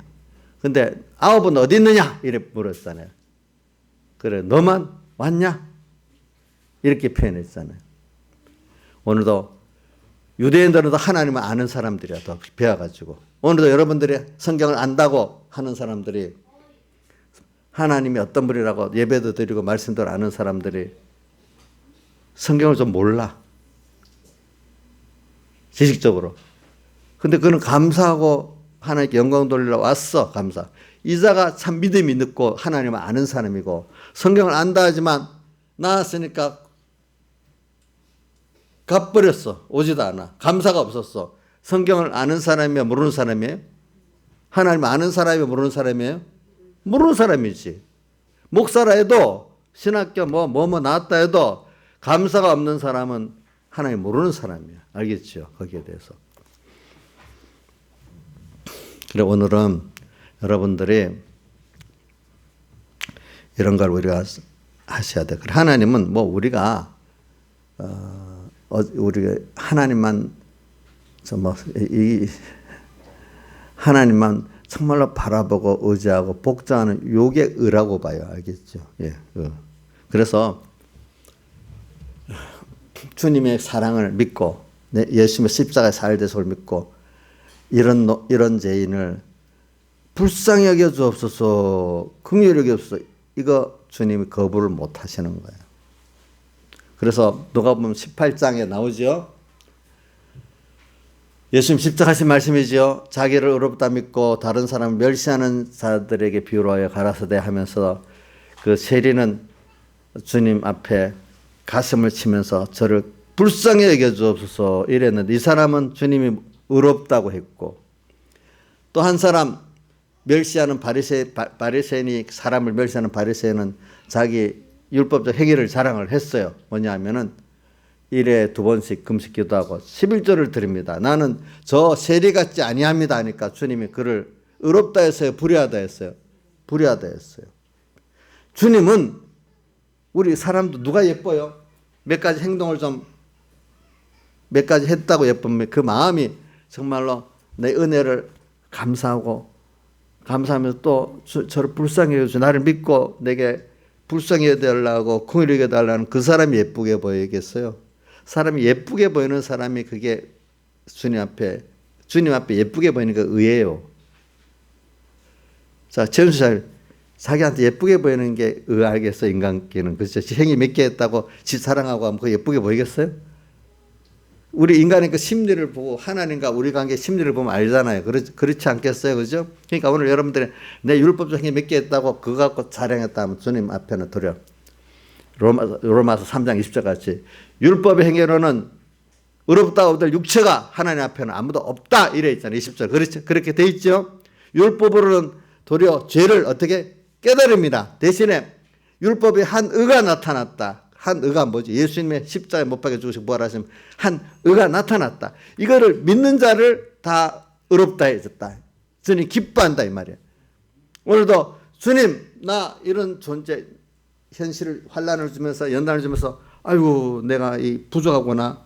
근데 9은 어디 있느냐? 이래 물었잖아요. 그래 너만 왔냐? 이렇게 표현했잖아요. 오늘도 유대인들은 하나님을 아는 사람들이야. 더 배워가지고. 오늘도 여러분들이 성경을 안다고 하는 사람들이 하나님이 어떤 분이라고 예배도 드리고 말씀도 아는 사람들이 성경을 좀 몰라. 지식적으로. 근데 그는 감사하고 하나님께 영광 돌리러 왔어. 감사. 이자가 참 믿음이 늦고 하나님을 아는 사람이고 성경을 안다 하지만 나왔으니까 가버렸어. 오지도 않아. 감사가 없었어. 성경을 아는 사람이야 모르는 사람이에요? 하나님을 아는 사람이야 모르는 사람이에요? 모르는 사람이지. 목사라 해도 신학교 뭐 나왔다 해도 감사가 없는 사람은 하나님 모르는 사람이야. 알겠죠? 거기에 대해서. 그래 오늘은 여러분들이 이런 걸 우리가 하셔야 돼. 그래 하나님은 우리가 하나님만 하나님만 정말로 바라보고 의지하고 복종하는 요게 의라고 봐요. 알겠죠? 예. 그래서 주님의 사랑을 믿고 예수님의 십자가의 살대속을 믿고 이런 죄인을 불쌍히 여겨 주옵소서, 긍휼히 여겨 주옵소서, 이거 주님이 거부를 못 하시는 거예요. 그래서 누가복음 18장에 나오죠. 예수님 십자가신 말씀이죠. 자기를 의롭다 믿고 다른 사람을 멸시하는 자들에게 비유하여 가라사대 하면서 그 세리는 주님 앞에 가슴을 치면서 저를 불쌍히 여겨 주옵소서 이랬는데, 이 사람은 주님이 의롭다고 했고, 또 한 사람 멸시하는 바리새인이 사람을 멸시하는 바리새인은 자기 율법적 행위를 자랑을 했어요. 뭐냐 하면은 일에 2번씩 금식 기도하고 11조를 드립니다. 나는 저 세리 같지 아니합니다 하니까 주님이 그를 의롭다 했어요, 불의하다 했어요? 불의하다 했어요. 주님은 우리 사람도 누가 예뻐요? 몇 가지 행동을 몇 가지 했다고 예쁘면 그 마음이 정말로 내 은혜를 감사하면서 또 저를 불쌍히 여겨주고 나를 믿고 내게 불쌍히 여겨달라고 긍휼히 여겨달라는 그 사람이 예쁘게 보이겠어요? 사람이 예쁘게 보이는 사람이 그게 주님 앞에 예쁘게 보이는 게 의예요. 자, 최은수 잘 자기한테 예쁘게 보이는 게 의알겠어? 인간끼는 그렇죠. 행위 몇 개 했다고 지 사랑하고 하면 그거 예쁘게 보이겠어요? 우리 인간의 그 심리를 보고 하나님과 우리 관계 심리를 보면 알잖아요. 그렇지 않겠어요? 그죠? 그러니까 오늘 여러분들이 내 율법적 행위 몇 개 했다고 그거 갖고 자랑했다 하면 주님 앞에는 도려 로마서 3장 20절 같이 율법의 행위로는 의롭다 얻을 육체가 하나님 앞에는 아무도 없다 이래 있잖아요. 20절. 그렇죠? 그렇게 돼 있죠. 율법으로는 도리어 죄를 어떻게 깨달습니다. 대신에 율법의 한 의가 나타났다. 한 의가 뭐지? 예수님의 십자가에 못 박혀 죽으시고 부활하시면 한 의가 나타났다. 이거를 믿는 자를 다 의롭다 해줬다. 주님 기뻐한다 이 말이에요. 오늘도 주님 나 이런 존재 현실을 환난을 주면서 연단을 주면서 아이고 내가 이 부족하구나.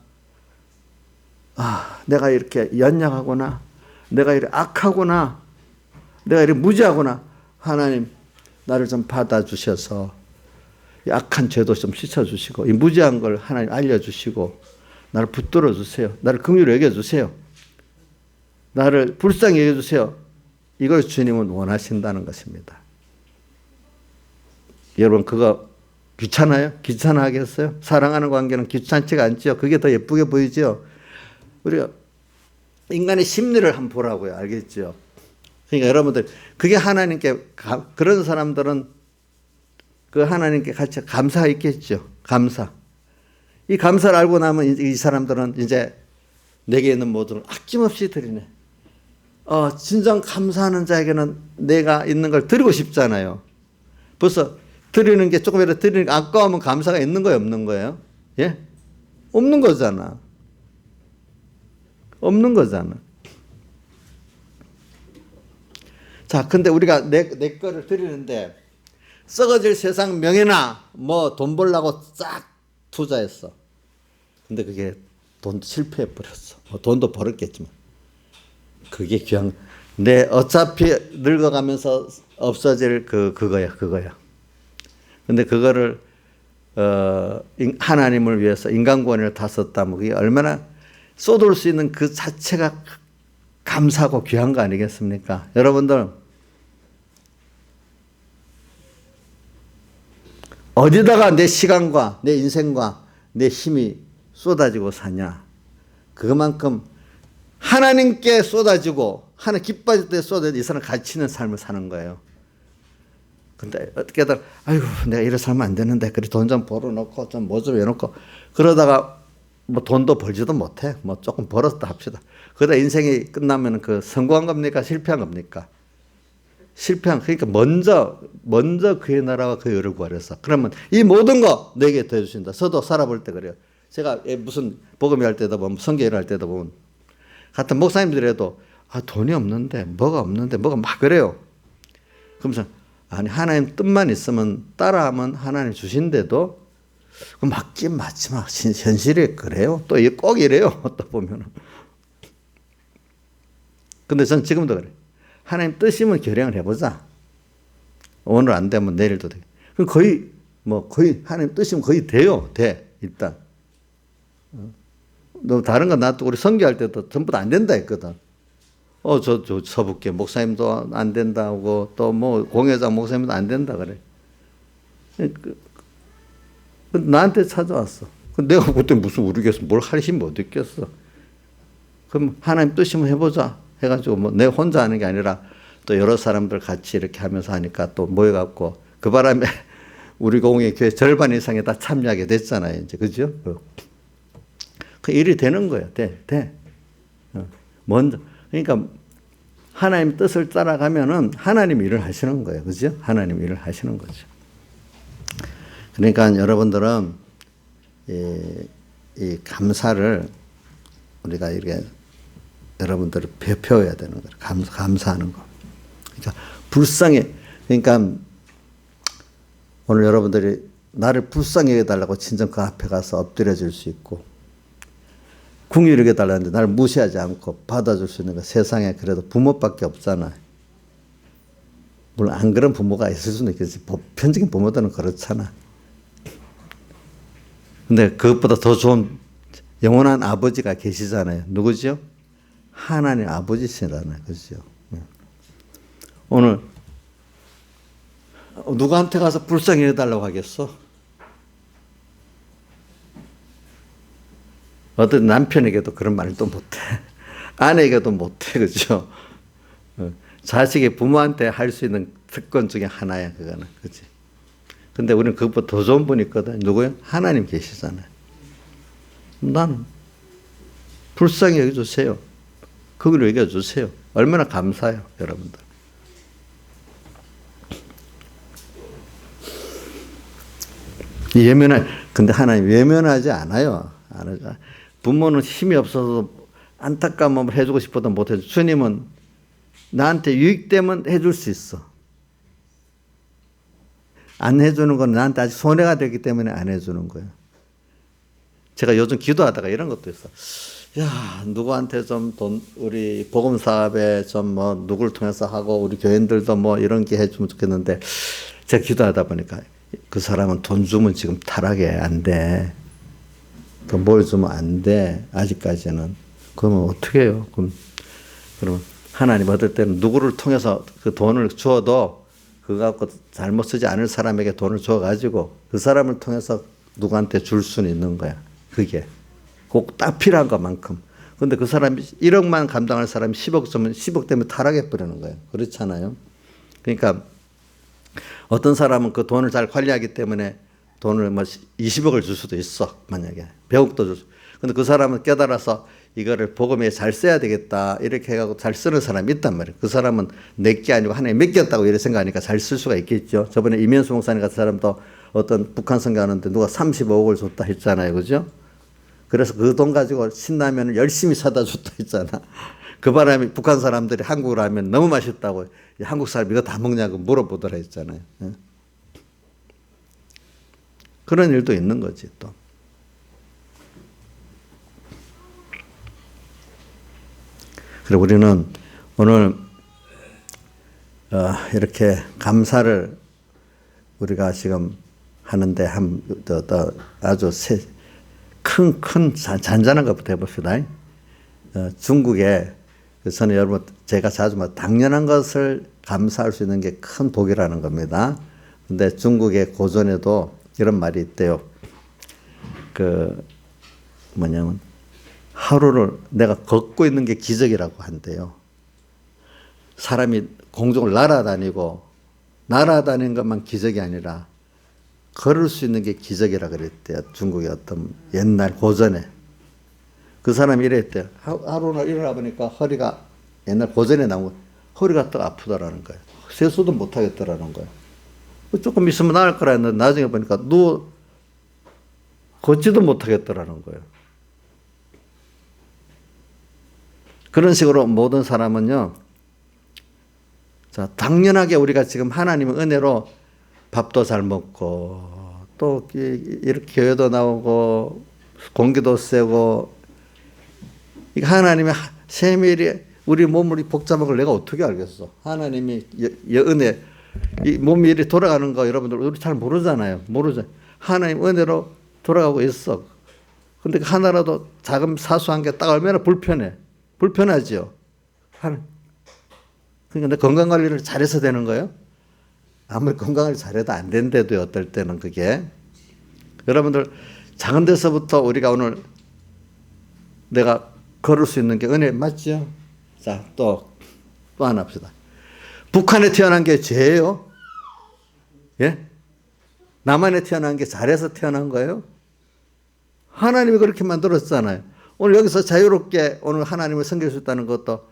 내가 이렇게 연약하구나. 내가 이렇게 악하구나. 내가 이렇게 무지하구나. 하나님 나를 좀 받아주셔서 악한 죄도 좀 씻어주시고 이 무지한 걸 하나님 알려주시고 나를 붙들어 주세요. 나를 긍휼히 여겨주세요. 나를 불쌍히 여겨주세요. 이걸 주님은 원하신다는 것입니다. 여러분 그거 귀찮아요? 귀찮아하겠어요? 사랑하는 관계는 귀찮지가 않죠. 그게 더 예쁘게 보이죠. 우리가 인간의 심리를 한번 보라고요. 알겠죠? 그러니까 여러분들 그게 하나님께 그런 사람들은 그 하나님께 같이 감사 있겠죠. 감사. 이 감사를 알고 나면 이 사람들은 이제 내게 있는 모든 걸 아낌없이 드리네. 진정 감사하는 자에게는 내가 있는 걸 드리고 싶잖아요. 벌써 드리는 게 조금이라도 드리는 게 아까우면 감사가 있는 거예요, 없는 거예요? 예? 없는 거잖아. 없는 거잖아. 자, 근데 우리가 내 거를 드리는데 썩어질 세상 명예나 뭐 돈 벌려고 싹 투자했어. 근데 그게 돈도 실패해 버렸어. 뭐 돈도 벌었겠지만. 그게 귀한, 내 어차피 늙어가면서 없어질 그거야. 근데 그거를, 하나님을 위해서 인간권을 다 썼다면 그게 얼마나 쏟을 수 있는 그 자체가 감사하고 귀한 거 아니겠습니까? 여러분들, 어디다가 내 시간과 내 인생과 내 힘이 쏟아지고 사냐. 그만큼 하나님께 쏟아지고 하나님 기뻐질 때 쏟아져 이 사람 가치 있는 삶을 사는 거예요. 근데 어떻게든 아이고 내가 이래 살면 안 되는데 그래 돈 좀 벌어놓고 좀 뭐 좀 해놓고 그러다가 뭐 돈도 벌지도 못해. 뭐 조금 벌었다 합시다. 그러다 인생이 끝나면 그 성공한 겁니까? 실패한 겁니까? 실패한, 그러니까 먼저 그의 나라와 그의 의를 구하려서. 그러면 이 모든 거 내게 더해주신다. 저도 살아볼 때 그래요. 제가 무슨 복음을 할 때도 보면, 성경을 할 때도 보면, 같은 목사님들에도, 돈이 없는데, 뭐가 막 그래요. 그러면서, 아니, 하나님 뜻만 있으면 따라하면 하나님 주신데도, 맞긴 맞지만, 현실이 그래요. 또 꼭 이래요. 또 보면은. 근데 전 지금도 그래요. 하나님 뜻이면 결행을 해보자. 오늘 안 되면 내일도 돼. 그럼 거의 하나님 뜻이면 거의 돼요. 일단. 너 다른 거 놔두고 우리 선교할 때도 전부 다 안 된다 했거든. 저 서북계 목사님도 안 된다고 또 뭐 공회장 목사님도 안 된다 그래. 나한테 찾아왔어. 내가 그때 무슨 우리 교회에서 뭘 할 힘이 어디 있겠어. 그럼 하나님 뜻이면 해보자 해가지고 뭐 내 혼자 하는 게 아니라 또 여러 사람들 같이 이렇게 하면서 하니까 또 모여갖고 그 바람에 우리 공회 교회 절반 이상이 다 참여하게 됐잖아요. 이제 그죠? 그 일이 되는 거예요. 돼. 먼저 그러니까 하나님 뜻을 따라가면은 하나님 일을 하시는 거예요. 그죠? 하나님 일을 하시는 거죠. 그러니까 여러분들은 이 감사를 우리가 이렇게 여러분들을 배워야 되는 거예요. 감사하는 거. 그러니까 불쌍해. 그러니까 오늘 여러분들이 나를 불쌍히 여겨달라고 진정 그 앞에 가서 엎드려 줄 수 있고 궁유를 여겨달라는데 나를 무시하지 않고 받아줄 수 있는 거 세상에 그래도 부모밖에 없잖아요. 물론 안 그런 부모가 있을 수는 있겠지. 보편적인 부모들은 그렇잖아. 근데 그것보다 더 좋은 영원한 아버지가 계시잖아요. 누구죠? 하나님 아버지시잖아요. 그죠? 오늘 누구한테 가서 불쌍히 해달라고 하겠어? 어떤 남편에게도 그런 말도 못해. 아내에게도 못해. 그죠? 자식이 부모한테 할 수 있는 특권 중에 하나야. 그거는. 그치? 근데 우리는 그것보다 더 좋은 분이 있거든. 누구요? 하나님 계시잖아요. 나는 불쌍히 여겨주세요. 그걸 여겨주세요. 얼마나 감사해요. 여러분들. 근데 하나님 외면하지 않아요. 부모는 힘이 없어서 안타까움을 해주고 싶어도 못해줘. 주님은 나한테 유익되면 해줄 수 있어. 안 해주는 건 나한테 아직 손해가 되기 때문에 안 해주는 거예요. 제가 요즘 기도하다가 이런 것도 있어. 야, 누구한테 좀 우리 복음 사업에 좀 뭐 누구를 통해서 하고 우리 교인들도 뭐 이런 게 해주면 좋겠는데 제가 기도하다 보니까 그 사람은 돈 주면 지금 타락해 안 돼. 또 뭘 주면 안 돼. 아직까지는. 그러면 어떻게 해요? 그러면 하나님 어떨 때는 누구를 통해서 그 돈을 주어도 그거 갖고 잘못 쓰지 않을 사람에게 돈을 줘가지고 그 사람을 통해서 누구한테 줄 수는 있는 거야. 그게. 꼭 딱 필요한 것만큼. 근데 그 사람이 1억만 감당할 사람이 10억 주면 10억 때문에 타락해 버리는 거예요. 그렇잖아요. 그러니까 어떤 사람은 그 돈을 잘 관리하기 때문에 돈을 뭐 20억을 줄 수도 있어. 만약에. 100억도 줄 수. 근데 그 사람은 깨달아서 이거를 복음에 잘 써야 되겠다. 이렇게 해가지고 잘 쓰는 사람이 있단 말이에요. 그 사람은 내게 아니고 하나님 맡겼다고 이렇게 생각하니까 잘 쓸 수가 있겠죠. 저번에 이면수 목사님 같은 사람도 어떤 북한 선교하는데 누가 35억을 줬다 했잖아요. 그죠? 그래서 그 돈 가지고 신라면을 열심히 사다 줬다 했잖아. 그 바람에 북한 사람들이 한국을 하면 너무 맛있다고 한국 사람 이거 다 먹냐고 물어보더라 했잖아요. 그런 일도 있는 거지 또. 그리고 우리는 오늘 이렇게 감사를 우리가 지금 하는데 아주 큰 잔잔한 것부터 해봅시다. 중국에 저는 여러분 제가 자주 당연한 것을 감사할 수 있는 게 큰 복이라는 겁니다. 근데 중국의 고전에도 이런 말이 있대요. 뭐냐면 하루를 내가 걷고 있는 게 기적이라고 한대요. 사람이 공중을 날아다니는 것만 기적이 아니라 걸을 수 있는 게 기적이라 그랬대요. 중국의 어떤 옛날 고전에. 그 사람이 이랬대요. 하루는 일어나 보니까 허리가 옛날 고전에 나온 허리가 또 아프다라는 거예요. 세수도 못 하겠더라는 거예요. 조금 있으면 나을 거라 했는데 나중에 보니까 걷지도 못 하겠더라는 거예요. 그런 식으로 모든 사람은요. 자, 당연하게 우리가 지금 하나님의 은혜로 밥도 잘 먹고 또 이렇게 교회도 나오고 공기도 쐬고 이 하나님의 세밀히 우리 몸을 복잡한 걸 내가 어떻게 알겠어? 하나님이 은혜 이 몸이 이렇게 돌아가는 거 여러분들 우리 잘 모르잖아요. 하나님 은혜로 돌아가고 있어. 근데 하나라도 작은 사소한 게 딱 얼마나 불편하죠. 그러니까 내 건강관리를 잘해서 되는 거예요. 아무리 건강을 잘해도 안 된대도요. 어떨 때는 그게. 여러분들 작은 데서부터 우리가 오늘 내가 걸을 수 있는 게 은혜 맞죠? 자, 또 하나 합시다. 북한에 태어난 게 죄예요? 예? 남한에 태어난 게 잘해서 태어난 거예요? 하나님이 그렇게 만들었잖아요. 오늘 여기서 자유롭게 오늘 하나님을 섬길 수 있다는 것도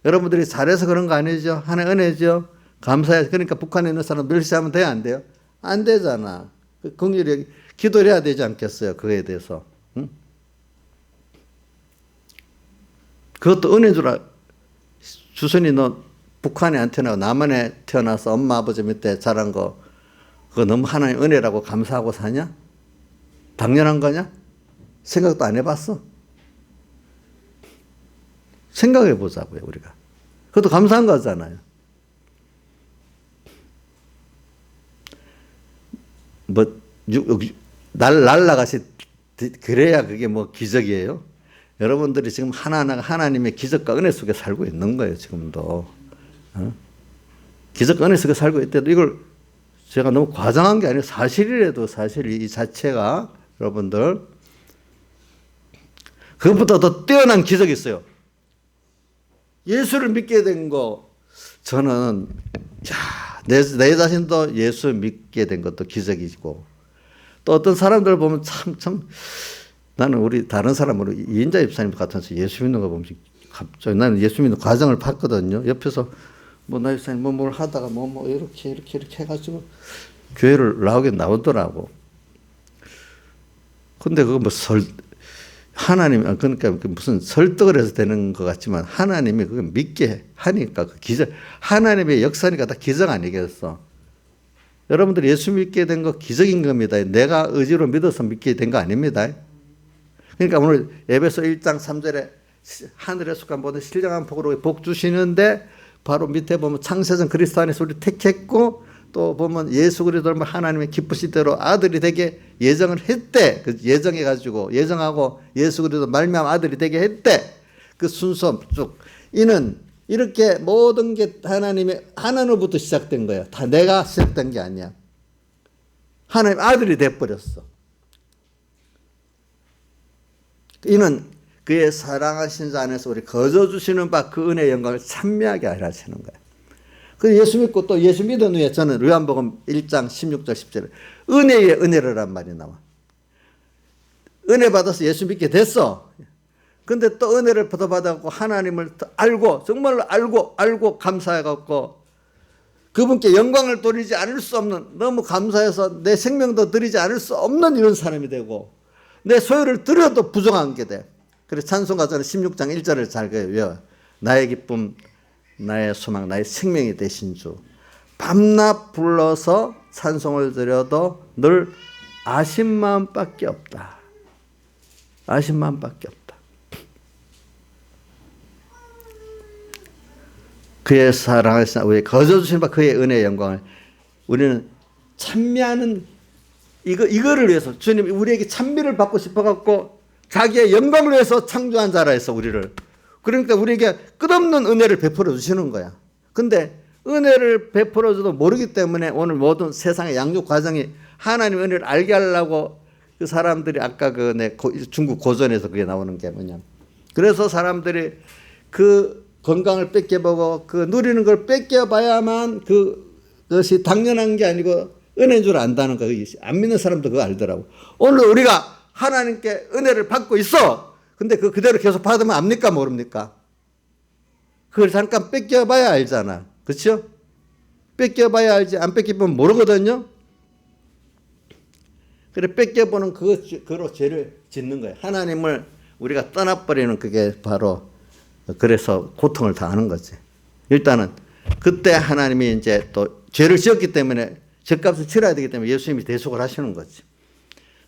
여러분들이 잘해서 그런 거 아니죠? 하나의 은혜죠? 감사해요. 그러니까 북한에 있는 사람 멸시하면 돼요? 안 돼요? 안 되잖아. 긍휼히 기도를 해야 되지 않겠어요? 그거에 대해서. 응? 그것도 은혜인 줄 주선이 너 북한에 안 태어나고 남한에 태어나서 엄마 아버지 밑에 자란 거 그거 너무 하나님 은혜라고 감사하고 사냐? 당연한 거냐? 생각도 안 해봤어? 생각해 보자고요, 우리가. 그것도 감사한 거잖아요. 날라가시, 그래야 그게 뭐 기적이에요. 여러분들이 지금 하나하나가 하나님의 기적과 은혜 속에 살고 있는 거예요, 지금도. 기적과 은혜 속에 살고 있대도 이걸 제가 너무 과장한 게 아니라 사실이라도 사실 이 자체가 여러분들 그것보다 더 뛰어난 기적이 있어요. 예수를 믿게 된 거 저는 내 자신도 예수 믿게 된 것도 기적이고 또 어떤 사람들 보면 참 나는 우리 다른 사람으로 이인자 집사님 같아서 예수 믿는 거 보면 갑자기 나는 예수 믿는 과정을 봤거든요. 옆에서 나 집사님 뭘 하다가 이렇게 해가지고 교회를 나오더라고. 근데 그거 하나님, 그러니까 무슨 설득을 해서 되는 것 같지만 하나님이 그걸 믿게 하니까 그 기적, 하나님의 역사니까 다 기적 아니겠어. 여러분들 예수 믿게 된 거 기적인 겁니다. 내가 의지로 믿어서 믿게 된 거 아닙니다. 그러니까 오늘 에베소 1장 3절에 하늘의 속한 모든 신령한 복으로 복 주시는데 바로 밑에 보면 창세전 그리스도 안에서 우리 택했고 또 보면 예수 그리스도를 하나님의 기쁘신 대로 아들이 되게 예정을 했대. 그 예정해가지고 예정하고 예수 그리스도 말미암아 아들이 되게 했대. 그 순서 쭉. 이는 이렇게 모든 게 하나님의 하나님으로부터 시작된 거야. 다 내가 시작된 게 아니야. 하나님 아들이 돼버렸어. 이는 그의 사랑하신 자 안에서 우리 거저 주시는 바 그 은혜의 영광을 찬미하게 하려 하시는 거야. 그 예수 믿고 또 예수 믿은 후에 저는 요한복음 1장 16절 10절에 은혜의 은혜라란 말이 나와. 은혜 받아서 예수 믿게 됐어. 근데 또 은혜를 받아갖고 하나님을 알고 정말로 알고 감사해갖고 그분께 영광을 돌리지 않을 수 없는 너무 감사해서 내 생명도 드리지 않을 수 없는 이런 사람이 되고 내 소유를 드려도 부정한 게 돼. 그래서 찬송가자는 16장 1절을 잘 외워. 나의 기쁨 나의 소망 나의 생명이 되신 주 밤낮 불러서 찬송을 드려도 늘 아신 마음밖에 없다. 아신 마음밖에 없다. 그의 사랑하신 우리 거저 주신 바 그의 은혜의 영광을 우리는 찬미하는 이거를 위해서 주님이 우리에게 찬미를 받고 싶어갖고 자기의 영광을 위해서 창조한 자라 해서 우리를 그러니까 우리에게 끝없는 은혜를 베풀어 주시는 거야. 근데 은혜를 베풀어 줘도 모르기 때문에 오늘 모든 세상의 양육 과정이 하나님의 은혜를 알게 하려고 그 사람들이 아까 중국 고전에서 그게 나오는 게 뭐냐. 그래서 사람들이 그 건강을 뺏겨보고 그 누리는 걸 뺏겨봐야만 그것이 당연한 게 아니고 은혜인 줄 안다는 거. 안 믿는 사람도 그거 알더라고. 오늘 우리가 하나님께 은혜를 받고 있어. 근데 그 그대로 계속 받으면 압니까 모릅니까? 그걸 잠깐 뺏겨봐야 알잖아. 그렇죠? 뺏겨봐야 알지 안 뺏기면 모르거든요. 그래 뺏겨보는 그로 죄를 짓는 거예요. 하나님을 우리가 떠나버리는 그게 바로 그래서 고통을 당하는 거지. 일단은 그때 하나님이 이제 또 죄를 지었기 때문에 죄값을 치러야 되기 때문에 예수님이 대속을 하시는 거지.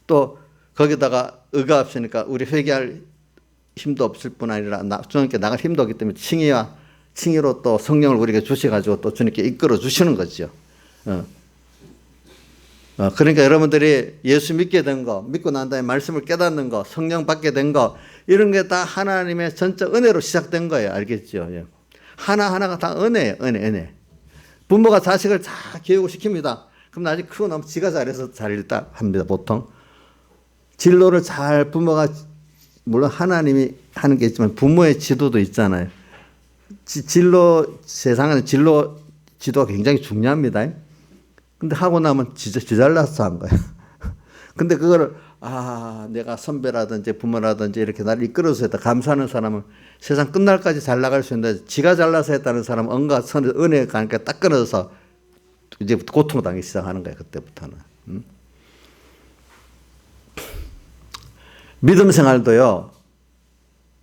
또 거기다가 의가 없으니까 우리 회개할 힘도 없을 뿐 아니라 주님께 나갈 힘도 없기 때문에 칭의로 또 성령을 우리에게 주셔가지고 또 주님께 이끌어 주시는 거죠. 그러니까 여러분들이 예수 믿게 된 거, 믿고 난 다음에 말씀을 깨닫는 거, 성령 받게 된 거, 이런 게 다 하나님의 전적 은혜로 시작된 거예요. 알겠죠? 예. 하나하나가 다 은혜예요. 은혜. 부모가 자식을 다 교육을 시킵니다. 그럼 나중에 크고 나면 지가 잘해서 잘일다 합니다. 보통. 진로를 잘 부모가, 물론 하나님이 하는 게 있지만 부모의 지도도 있잖아요. 세상에는 진로 지도가 굉장히 중요합니다. 근데 하고 나면 지 잘나서 한 거예요. 근데 그거를, 내가 선배라든지 부모라든지 이렇게 나를 이끌어서 했다. 감사하는 사람은 세상 끝날까지 잘 나갈 수 있는데, 지가 잘나서 했다는 사람은 온갖 은혜가 가니까 딱 끊어져서 이제 고통당하기 시작하는 거예요. 그때부터는. 믿음 생활도요,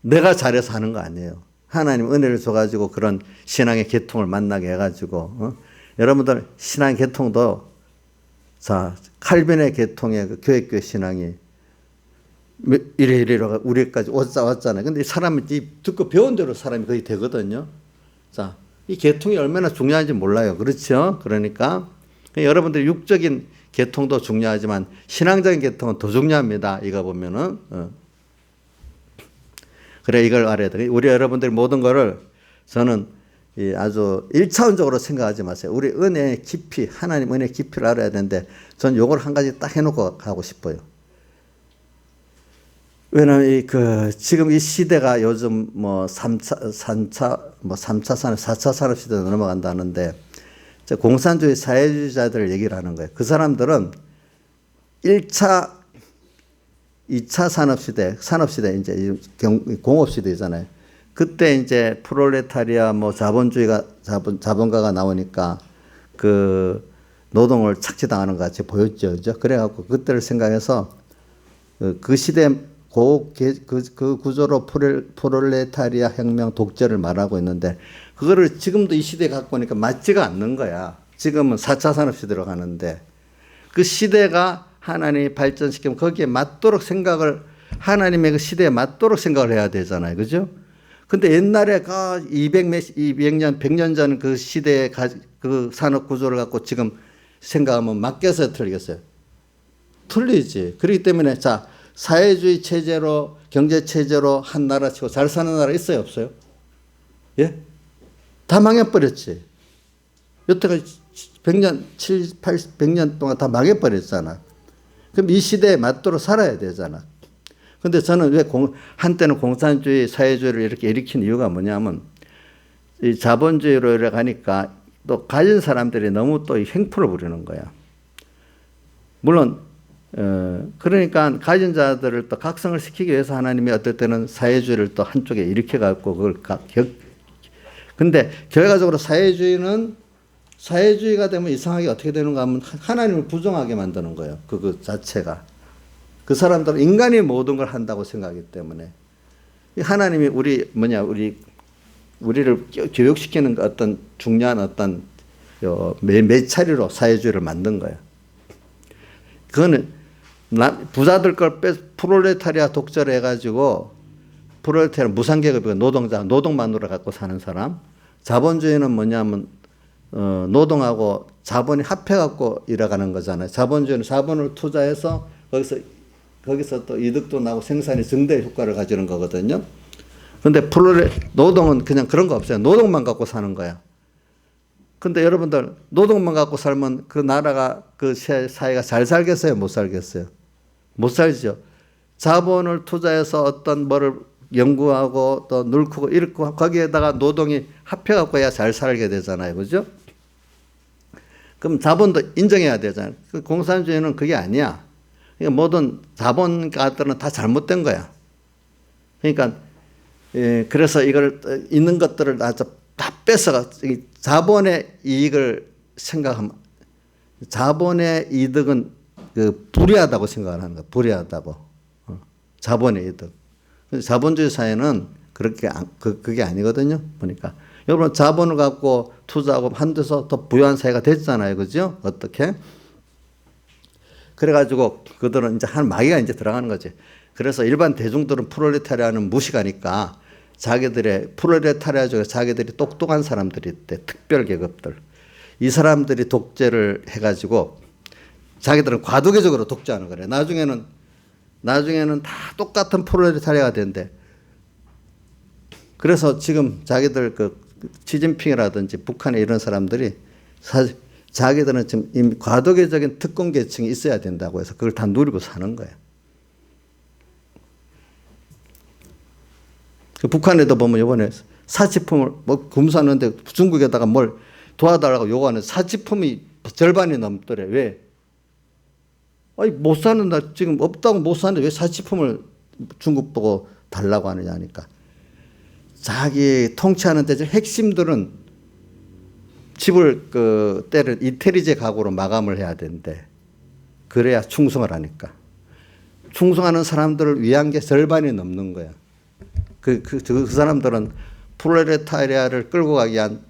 내가 잘해서 하는 거 아니에요. 하나님 은혜를 줘가지고 그런 신앙의 계통을 만나게 해가지고, 여러분들 신앙 계통도, 자, 칼빈의 계통의 그 교회 신앙이 이래 우리까지 왔잖아요. 근데 사람이 듣고 배운 대로 사람이 거의 되거든요. 자, 이 계통이 얼마나 중요한지 몰라요. 그렇죠? 그러니까 여러분들 육적인 계통도 중요하지만 신앙적인 계통은 더 중요합니다. 이거 보면은. 그래, 이걸 알아야 돼. 우리 여러분들이 모든 거를 저는 아주 1차원적으로 생각하지 마세요. 우리 은혜의 깊이, 하나님 은혜의 깊이를 알아야 되는데, 전 요걸 한 가지 딱 해놓고 가고 싶어요. 왜냐면 지금 이 시대가 요즘 3차 산업, 4차 산업 시대로 넘어간다는데, 공산주의 사회주의자들을 얘기를 하는 거예요. 그 사람들은 1차, 2차 산업시대, 이제 공업시대잖아요. 그때 이제 프롤레타리아 자본가가 나오니까 그 노동을 착취당하는 것 같이 보였죠. 그죠? 그래갖고 그때를 생각해서 그 시대 그 구조로 프롤레타리아 혁명 독재를 말하고 있는데, 그거를 지금도 이 시대에 갖고 오니까 맞지가 않는 거야. 지금은 4차 산업시대로 가는데, 그 시대가 하나님이 발전시키면 거기에 맞도록 하나님의 그 시대에 맞도록 생각을 해야 되잖아요. 그죠? 근데 옛날에 200년, 100년 전 그 시대의 그 산업 구조를 갖고 지금 생각하면 맞겠어요? 틀리겠어요? 틀리지. 그렇기 때문에, 자, 사회주의 체제로, 경제 체제로 한 나라 치고 잘 사는 나라 있어요? 없어요? 예? 다 망해버렸지. 여태까지 100년, 100년 동안 다 망해버렸잖아. 그럼 이 시대에 맞도록 살아야 되잖아. 근데 저는 왜 한때는 공산주의, 사회주의를 이렇게 일으킨 이유가 뭐냐면, 이 자본주의로 이렇게 가니까 또 가진 사람들이 너무 또 횡포를 부리는 거야. 물론, 그러니까 가진 자들을 또 각성을 시키기 위해서 하나님이 어떨 때는 사회주의를 또 한쪽에 일으켜갖고 그걸 근데 결과적으로 사회주의가 되면 이상하게 어떻게 되는가 하면 하나님을 부정하게 만드는 거예요. 그 자체가. 그 사람들은 인간이 모든 걸 한다고 생각하기 때문에. 하나님이 우리를 교육시키는 어떤 중요한 어떤 매차리로 사회주의를 만든 거예요. 그거는 부자들 걸 프롤레타리아 독재를 해가지고, 프롤레타리아 무상계급이고 노동만으로 갖고 사는 사람. 자본주의는 뭐냐면 노동하고 자본이 합해갖고 일어가는 거잖아요. 자본주의는 자본을 투자해서 거기서 또 이득도 나고 생산이 증대 효과를 가지는 거거든요. 근데 노동은 그냥 그런 거 없어요. 노동만 갖고 사는 거야. 근데 여러분들, 노동만 갖고 살면 그 나라가, 그 사회가 잘 살겠어요? 못 살겠어요? 못 살죠. 자본을 투자해서 어떤 뭐를 연구하고 또 늙고 이렇고 거기에다가 노동이 합해갖고 해야 잘 살게 되잖아요. 그죠? 그럼 자본도 인정해야 되잖아요. 공산주의는 그게 아니야. 그러니까 모든 자본가들은 다 잘못된 거야. 그러니까, 그래서 이걸, 있는 것들을 다 뺏어가, 자본의 이익을 생각하면, 자본의 이득은 불이하다고 생각을 하는 거야. 불이하다고. 자본의 이득. 자본주의 사회는 그게 아니거든요. 보니까. 여러분, 자본을 갖고 투자하고 한 데서 더 부유한 사회가 됐잖아요. 그죠? 어떻게? 그래가지고 그들은 이제 한 마귀가 이제 들어가는 거지. 그래서 일반 대중들은 프롤레타리아는 무식하니까 프롤레타리아 중에 자기들이 똑똑한 사람들이 있대. 특별 계급들. 이 사람들이 독재를 해가지고 자기들은 과도기적으로 독주하는 거래. 나중에는 다 똑같은 프롤레타리아가 된대. 그래서 지금 자기들 그 시진핑이라든지 북한의 이런 사람들이 사실 자기들은 지금 이미 과도기적인 특권 계층이 있어야 된다고 해서 그걸 다 누리고 사는 거예요. 그 북한에도 보면 이번에 사치품을 뭐 검사하는데 중국에다가 뭘 도와달라고 요구하는 사치품이 절반이 넘더래. 왜? 아니 못 사는다 지금 없다고 못 사는데 왜 사치품을 중국 보고 달라고 하느냐 하니까 자기 통치하는 데 핵심들은 집을 그 때를 이태리제 가구로 마감을 해야 되는데 그래야 충성을 하니까 충성하는 사람들을 위한 게 절반이 넘는 거야. 그 사람들은 프롤레타리아를 끌고 가기 위한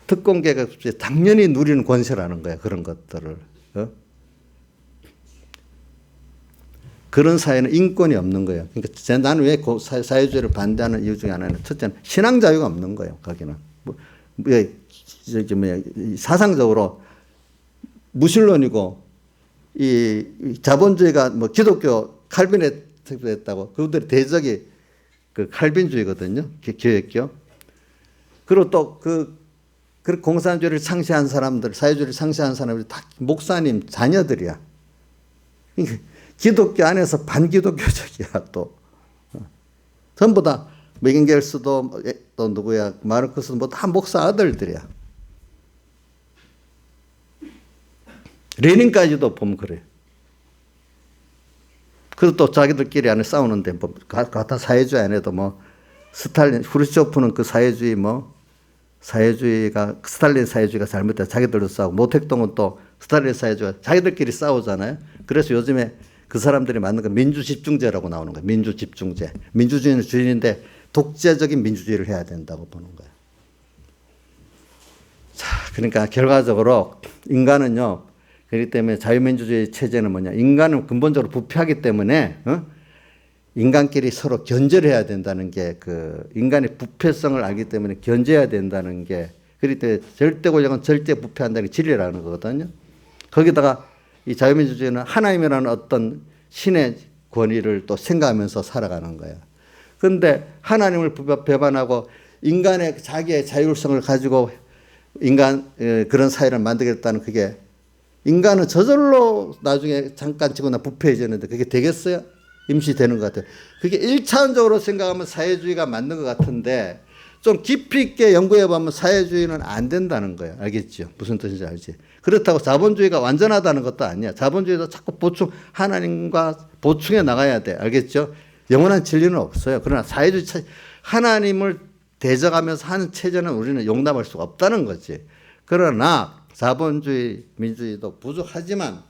특권 계급이 당연히 누리는 권세라는 거야. 그런 것들을. 그런 사회는 인권이 없는 거예요. 그러니까 나는 왜 사회주의를 반대하는 이유 중에 하나는 첫째는 신앙 자유가 없는 거예요. 거기는 사상적으로 무신론이고 이 자본주의가 뭐 기독교 칼빈에서 했다고 그분들이 대적이 그 칼빈주의거든요. 교회교. 그리고 또 그 공산주의를 상시한 사람들, 사회주의를 상시한 사람들이 다 목사님 자녀들이야. 그러니까 기독교 안에서 반기독교적이야 또. 전부 다 메겐겔스도 또 누구야 마르크스도 뭐 다 목사 아들들이야. 레닌까지도 보면 그래. 그래서 또 자기들끼리 안에 싸우는데 뭐 같은 사회주의 안에도 뭐 스탈린, 후르시초프는 그 사회주의 사회주의가 스탈린 사회주의가 잘못돼 자기들도 싸우고 모택동은 또 스탈린 사회주의가 자기들끼리 싸우잖아요. 그래서 요즘에 그 사람들이 만든 건 민주집중제라고 나오는 거예요. 민주집중제. 민주주의는 주인인데 독재적인 민주주의를 해야 된다고 보는 거예요. 자, 그러니까 결과적으로 인간은요. 그렇기 때문에 자유민주주의 체제는 뭐냐. 인간은 근본적으로 부패하기 때문에 인간끼리 서로 견제를 해야 된다는 게 그 인간의 부패성을 알기 때문에 견제해야 된다는 게 그렇기 때문에 절대 권력은 절대 부패한다는 게 진리라는 거거든요. 거기다가 이 자유민주주의는 하나님이라는 어떤 신의 권위를 또 생각하면서 살아가는 거예요. 그런데 하나님을 배반하고 인간의 자기의 자율성을 가지고 그런 사회를 만들겠다는 그게 인간은 저절로 나중에 잠깐 지거나 부패해지는데 그게 되겠어요? 임시 되는 것 같아요. 그게 1차원적으로 생각하면 사회주의가 맞는 것 같은데 좀 깊이 있게 연구해 보면 사회주의는 안 된다는 거예요. 알겠죠? 무슨 뜻인지 알지? 그렇다고 자본주의가 완전하다는 것도 아니야. 자본주의도 자꾸 하나님과 보충해 나가야 돼. 알겠죠? 영원한 진리는 없어요. 그러나 사회주의 하나님을 대적하면서 하는 체제는 우리는 용납할 수가 없다는 거지. 그러나 자본주의, 민주주의도 부족하지만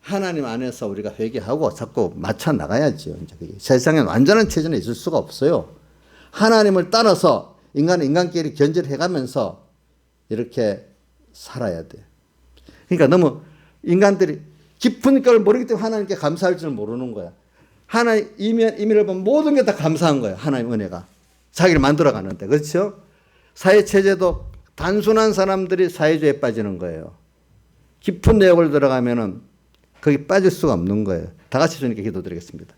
하나님 안에서 우리가 회개하고 자꾸 맞춰 나가야죠. 세상에 완전한 체제는 있을 수가 없어요. 하나님을 따라서 인간끼리 견제를 해가면서 이렇게 살아야 돼. 그러니까 너무 인간들이 깊은 걸 모르기 때문에 하나님께 감사할 줄 모르는 거야. 하나님 이면을 보면 모든 게 다 감사한 거야. 하나님 은혜가. 자기를 만들어 가는데. 그렇죠? 사회체제도 단순한 사람들이 사회주의에 빠지는 거예요. 깊은 내용을 들어가면은 거기 빠질 수가 없는 거예요. 다 같이 주님께 기도드리겠습니다.